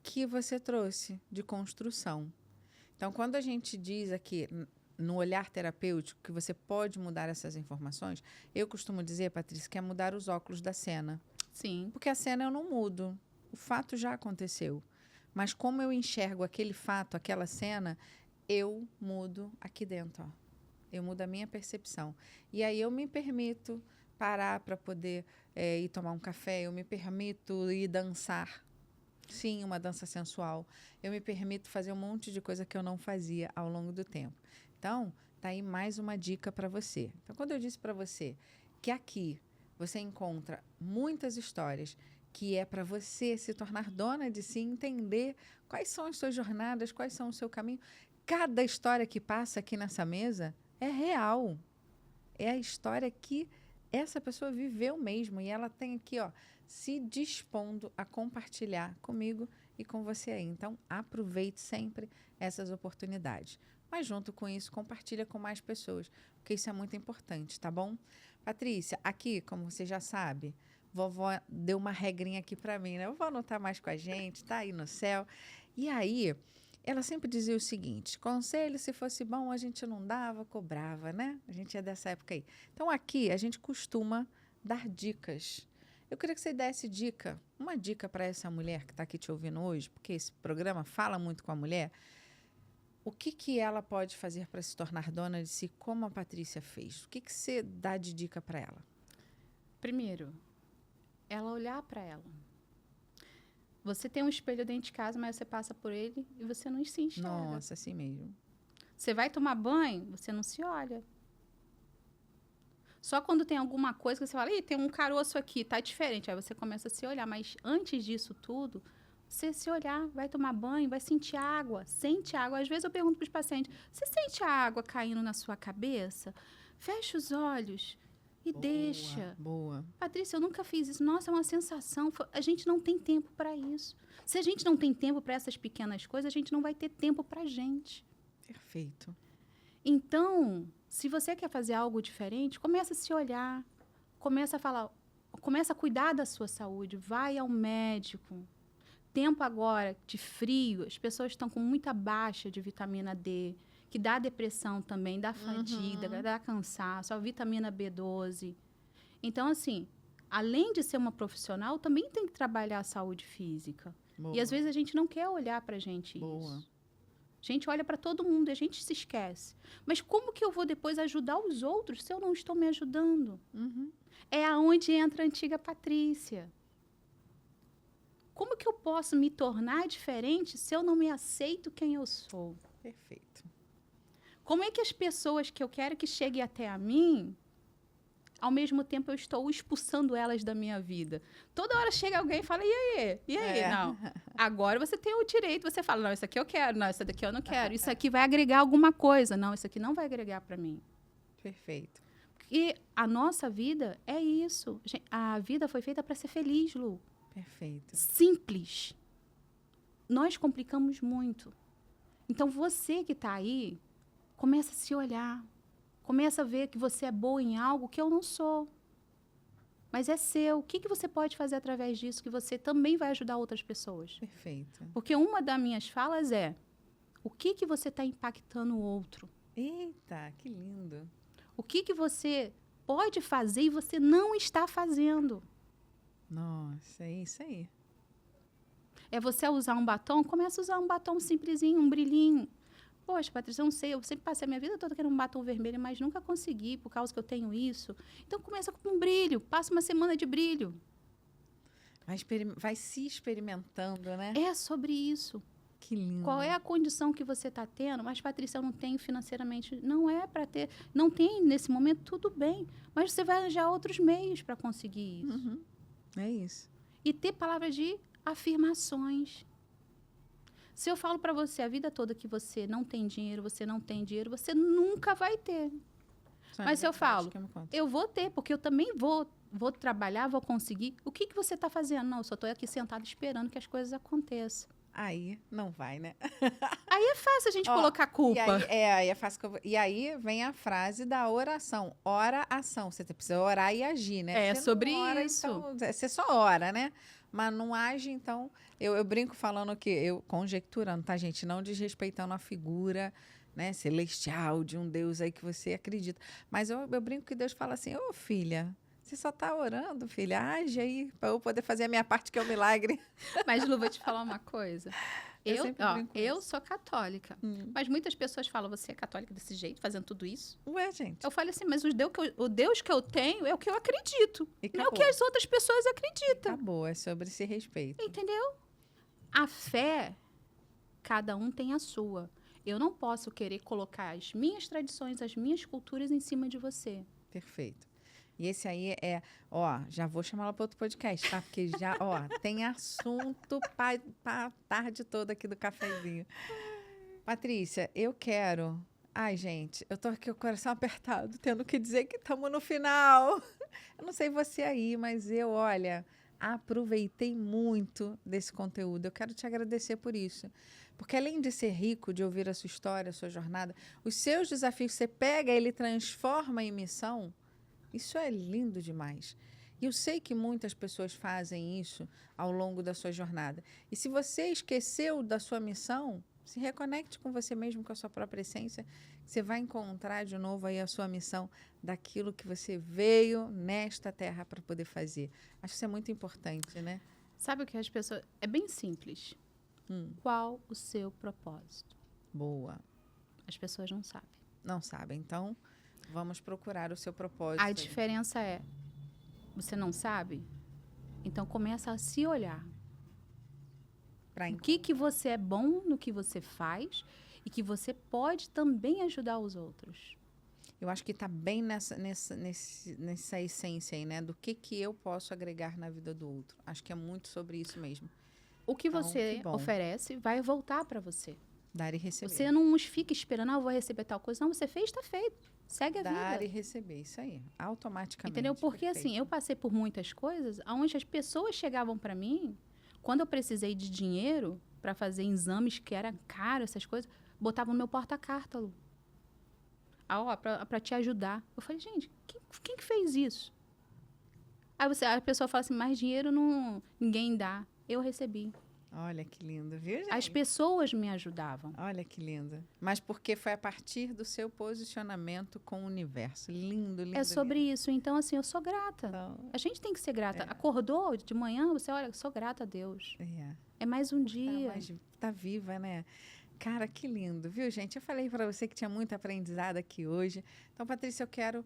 Que você trouxe de construção. Então, quando a gente diz aqui no olhar terapêutico que você pode mudar essas informações, eu costumo dizer, Patrícia, que é mudar os óculos da cena. Sim. Porque a cena eu não mudo. O fato já aconteceu. Mas como eu enxergo aquele fato, aquela cena, eu mudo aqui dentro, ó. Eu mudo a minha percepção. E aí eu me permito parar para poder ir tomar um café, eu me permito ir dançar. Sim, uma dança sensual. Eu me permito fazer um monte de coisa que eu não fazia ao longo do tempo. Então, tá aí mais uma dica para você. Então, quando eu disse para você que aqui você encontra muitas histórias que é para você se tornar dona de si, entender quais são as suas jornadas, quais são o seu caminho. Cada história que passa aqui nessa mesa é real. É a história que essa pessoa viveu mesmo. E ela tem aqui, ó, se dispondo a compartilhar comigo e com você aí. Então, aproveite sempre essas oportunidades. Mas, junto com isso, compartilha com mais pessoas, porque isso é muito importante, tá bom? Patrícia, aqui, como você já sabe, vovó deu uma regrinha aqui para mim, né? Vovó não tá mais com a gente, tá aí no céu. E aí, ela sempre dizia o seguinte, conselho, se fosse bom, a gente não dava, cobrava, né? A gente é dessa época aí. Então, aqui, a gente costuma dar dicas. Eu queria que você desse dica, uma dica para essa mulher que está aqui te ouvindo hoje, porque esse programa fala muito com a mulher. O que ela pode fazer para se tornar dona de si, como a Patrícia fez? O que você dá de dica para ela? Primeiro, ela olhar para ela. Você tem um espelho dentro de casa, mas você passa por ele e você não se enxerga. Nossa, assim mesmo. Você vai tomar banho, você não se olha. Só quando tem alguma coisa que você fala, ih, tem um caroço aqui, tá diferente. Aí você começa a se olhar. Mas antes disso tudo, você se olhar, vai tomar banho, vai sentir água. Sente água. Às vezes eu pergunto para os pacientes, você sente a água caindo na sua cabeça? Fecha os olhos e deixa. Boa. Patrícia, eu nunca fiz isso. Nossa, é uma sensação. A gente não tem tempo para isso. Se a gente não tem tempo para essas pequenas coisas, a gente não vai ter tempo para a gente. Perfeito. Então, se você quer fazer algo diferente, começa a se olhar, começa a falar, começa a cuidar da sua saúde, vai ao médico. Tempo agora de frio, as pessoas estão com muita baixa de vitamina D, que dá depressão também, dá fadiga, dá cansaço, a vitamina B12. Então, assim, além de ser uma profissional, também tem que trabalhar a saúde física. Boa. E às vezes a gente não quer olhar pra gente Boa. isso. A gente olha para todo mundo e a gente se esquece. Mas como que eu vou depois ajudar os outros se eu não estou me ajudando? É aonde entra a antiga Patrícia. Como que eu posso me tornar diferente se eu não me aceito quem eu sou? Perfeito. Como é que as pessoas que eu quero que cheguem até a mim, ao mesmo tempo eu estou expulsando elas da minha vida? Toda hora chega alguém e fala, e aí? E aí? É. Não. Agora você tem o direito, você fala, não, isso aqui eu quero, não, isso daqui eu não quero. Isso aqui vai agregar alguma coisa. Não, isso aqui não vai agregar para mim. Perfeito. Porque a nossa vida é isso. A vida foi feita para ser feliz, Lu. Perfeito. Simples. Nós complicamos muito. Então, você que está aí, começa a se olhar. Começa a ver que você é boa em algo que eu não sou. Mas é seu. O que você pode fazer através disso que você também vai ajudar outras pessoas? Perfeito. Porque uma das minhas falas é, o que você está impactando o outro? Eita, que lindo. O que você pode fazer e você não está fazendo? Nossa, é isso aí. É você usar um batom? Começa a usar um batom simplesinho, um brilhinho. Poxa, Patrícia, eu não sei, eu sempre passei a minha vida toda querendo um batom vermelho, mas nunca consegui, por causa que eu tenho isso. Então, começa com um brilho, passa uma semana de brilho. Vai se experimentando, né? É sobre isso. Que lindo. Qual é a condição que você está tendo? Mas, Patrícia, eu não tenho financeiramente. Não é para ter. Não tem nesse momento, tudo bem. Mas você vai arranjar outros meios para conseguir isso. É isso. E ter palavras de afirmações. Se eu falo para você a vida toda que você não tem dinheiro, você nunca vai ter. Mas se eu falo, eu vou ter, porque eu também vou trabalhar, vou conseguir. O que você está fazendo? Não, eu só estou aqui sentada esperando que as coisas aconteçam. Aí não vai, né? Aí é fácil a gente colocar culpa. Aí é fácil. E aí vem a frase da oração. Ora, ação. Você precisa orar e agir, né? É você sobre não ora, isso. Então, você só ora, né? Mas não age, então... Eu brinco falando que... Eu conjecturando, tá, gente? Não desrespeitando a figura, né, celestial de um Deus aí que você acredita. Mas eu brinco que Deus fala assim, ô filha... Você só está orando, filha. Age aí para eu poder fazer a minha parte, que é o milagre. Mas, Lu, vou te falar uma coisa. Eu sou católica. Mas muitas pessoas falam, você é católica desse jeito, fazendo tudo isso? Ué, gente. Eu falo assim, mas o Deus que eu tenho é o que eu acredito. Não é o que as outras pessoas acreditam. Acabou, é sobre esse respeito. Entendeu? A fé, cada um tem a sua. Eu não posso querer colocar as minhas tradições, as minhas culturas em cima de você. Perfeito. E esse aí já vou chamar ela para outro podcast, tá? Porque já, tem assunto para tarde toda aqui do cafezinho. Patrícia, eu quero... Ai, gente, eu tô aqui com o coração apertado, tendo que dizer que estamos no final. Eu não sei você aí, mas eu, aproveitei muito desse conteúdo. Eu quero te agradecer por isso. Porque além de ser rico, de ouvir a sua história, a sua jornada, os seus desafios, você pega, ele transforma em missão... Isso é lindo demais. E eu sei que muitas pessoas fazem isso ao longo da sua jornada. E se você esqueceu da sua missão, se reconecte com você mesmo, com a sua própria essência. Você vai encontrar de novo aí a sua missão daquilo que você veio nesta terra para poder fazer. Acho que isso é muito importante, né? Sabe o que as pessoas... É bem simples. Qual o seu propósito? Boa. As pessoas não sabem. Não sabem. Então, vamos procurar o seu propósito. A aí. diferença é, você não sabe? Então começa a se olhar. Pra O que você é bom no que você faz e que você pode também ajudar os outros. Eu acho que está bem nessa essência aí, né? Do que eu posso agregar na vida do outro. Acho que é muito sobre isso mesmo. O que Então, você que bom. oferece vai voltar para você. Dar e receber. Você não fica esperando, eu vou receber tal coisa. Não, você fez, está feito. Segue a Dar vida. e receber, isso aí. Automaticamente. Entendeu? Porque perfeito. assim, eu passei por muitas coisas onde as pessoas chegavam para mim, quando eu precisei de dinheiro para fazer exames que eram caros, essas coisas, botavam no meu porta-carta, Lu. Para te ajudar. Eu falei, gente, quem que fez isso? Aí a pessoa fala assim, mais dinheiro ninguém dá. Eu recebi. Olha que lindo, viu, gente? As pessoas me ajudavam. Olha que lindo. Mas porque foi a partir do seu posicionamento com o universo. Lindo, lindo. É sobre isso. Então, assim, eu sou grata. Então, A gente tem que ser grata. Acordou de manhã, você olha, eu sou grata a Deus. É mais um dia. Tá viva, né? Cara, que lindo, viu, gente? Eu falei para você que tinha muito aprendizado aqui hoje. Então, Patrícia, eu quero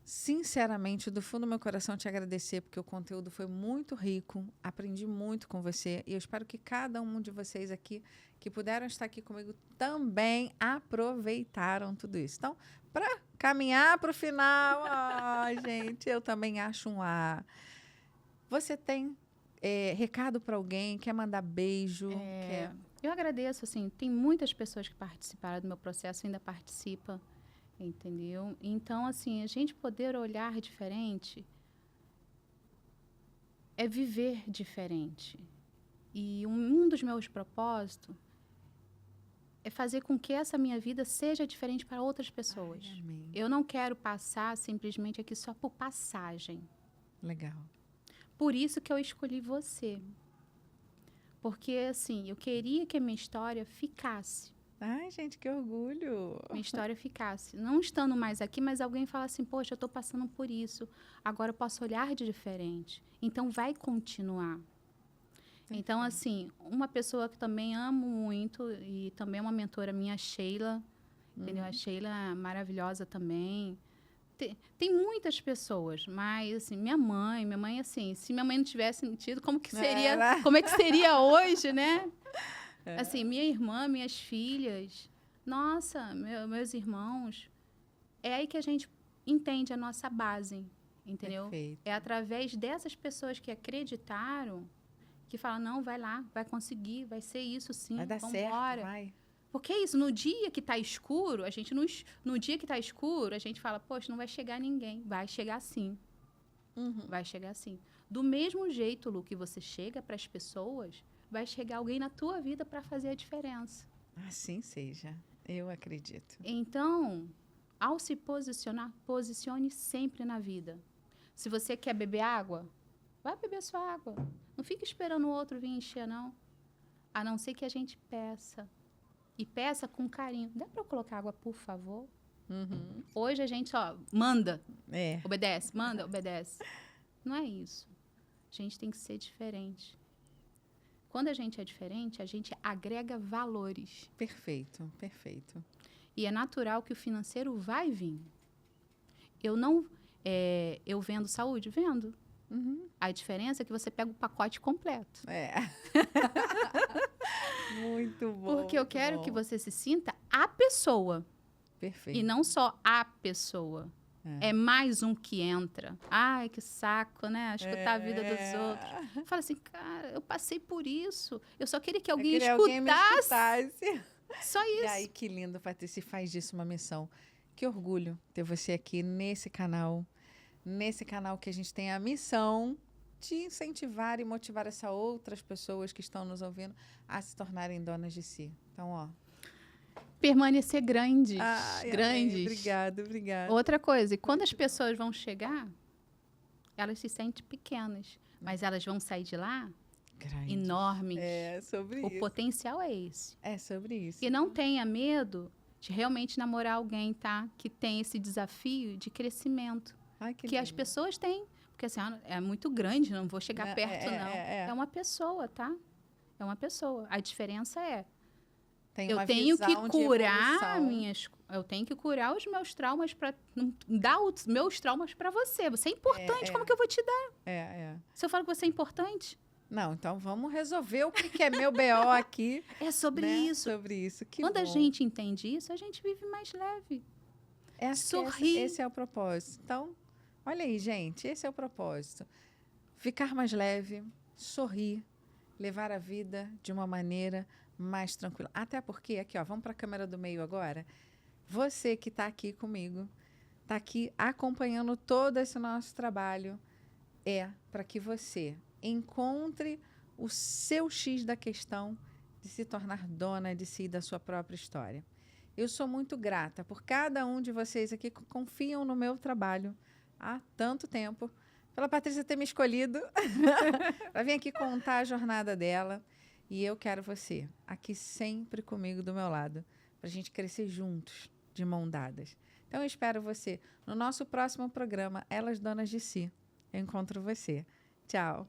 sinceramente, do fundo do meu coração, te agradecer, porque o conteúdo foi muito rico, aprendi muito com você, e eu espero que cada um de vocês aqui, que puderam estar aqui comigo, também aproveitaram tudo isso. Então, para caminhar para o final, gente, eu também acho um A. Você tem recado para alguém? Quer mandar beijo? Eu agradeço, assim, tem muitas pessoas que participaram do meu processo, ainda participam. Entendeu? Então, assim, a gente poder olhar diferente é viver diferente. E um dos meus propósitos é fazer com que essa minha vida seja diferente para outras pessoas. Ai, amém. Eu não quero passar simplesmente aqui só por passagem. Legal. Por isso que eu escolhi você. Porque, assim, eu queria que a minha história ficasse. Ai, gente, que orgulho. Minha história ficasse. Não estando mais aqui, mas alguém fala assim, poxa, eu estou passando por isso. Agora eu posso olhar de diferente. Então, vai continuar. Então, assim, uma pessoa que também amo muito e também é uma mentora minha, a Sheila. Entendeu? A Sheila é maravilhosa também. Tem muitas pessoas, mas, assim, minha mãe, assim, se minha mãe não tivesse sentido, como é que seria hoje, né? Assim, minha irmã, minhas filhas, nossa, meus irmãos. É aí que a gente entende a nossa base, entendeu? Perfeito. É através dessas pessoas que acreditaram, que falam, não, vai lá, vai conseguir, vai ser isso sim, vai dar certo, vai. Porque é isso, no dia que está escuro, no dia que está escuro, a gente fala, poxa, não vai chegar ninguém. Vai chegar sim. Vai chegar sim. Do mesmo jeito, Lu, que você chega para as pessoas, vai chegar alguém na tua vida para fazer a diferença. Assim seja. Eu acredito. Então, ao se posicionar, posicione sempre na vida. Se você quer beber água, vai beber sua água. Não fica esperando o outro vir encher, não. A não ser que a gente peça. E peça com carinho. Dá para eu colocar água, por favor? Hoje a gente, manda. Obedece, manda, obedece. Não é isso. A gente tem que ser diferente. Quando a gente é diferente, a gente agrega valores. Perfeito, perfeito. E é natural que o financeiro vai vir. Eu vendo saúde? Vendo. A diferença é que você pega o pacote completo. Muito bom. Porque eu quero que você se sinta a pessoa. Perfeito. E não só a pessoa. É mais um que entra. Ai, que saco, né? Escutar a vida dos outros. Fala assim, cara, eu passei por isso. Eu só queria que alguém escutasse. Alguém me escutasse. Só isso. E aí, que lindo, Patrícia, faz disso uma missão. Que orgulho ter você aqui nesse canal. Nesse canal que a gente tem a missão de incentivar e motivar essas outras pessoas que estão nos ouvindo a se tornarem donas de si. Então, permanecer grandes. Grandes. Obrigada. Outra coisa, e quando as pessoas vão chegar, elas se sentem pequenas, mas elas vão sair de lá enormes. É sobre isso. O potencial é esse. É sobre isso. E não tenha medo de realmente namorar alguém, tá? Que tem esse desafio de crescimento. Que as pessoas têm. Porque assim, é muito grande, não vou chegar perto, não. É uma pessoa, tá? É uma pessoa. A diferença é Tem Eu uma tenho que visão de curar evolução. eu tenho que curar os meus traumas para dar os meus traumas para você. Você é importante, como que eu vou te dar? É. Se eu falo que você é importante, Não, então vamos resolver o que é meu BO aqui. é sobre né? isso. Sobre isso. Que Quando a bom. gente entende isso, a gente vive mais leve. sorrir. Esse é o propósito. Então, olha aí, gente, esse é o propósito. Ficar mais leve, sorrir, levar a vida de uma maneira mais tranquila. Até porque, aqui, ó, vamos para a câmera do meio agora. Você que está aqui comigo, está aqui acompanhando todo esse nosso trabalho, para que você encontre o seu X da questão de se tornar dona de si e da sua própria história. Eu sou muito grata por cada um de vocês aqui que confiam no meu trabalho há tanto tempo, pela Patrícia ter me escolhido para vir aqui contar a jornada dela. E eu quero você aqui sempre comigo do meu lado, para a gente crescer juntos, de mão dadas. Então, eu espero você no nosso próximo programa, Elas Donas de Si. Eu encontro você. Tchau.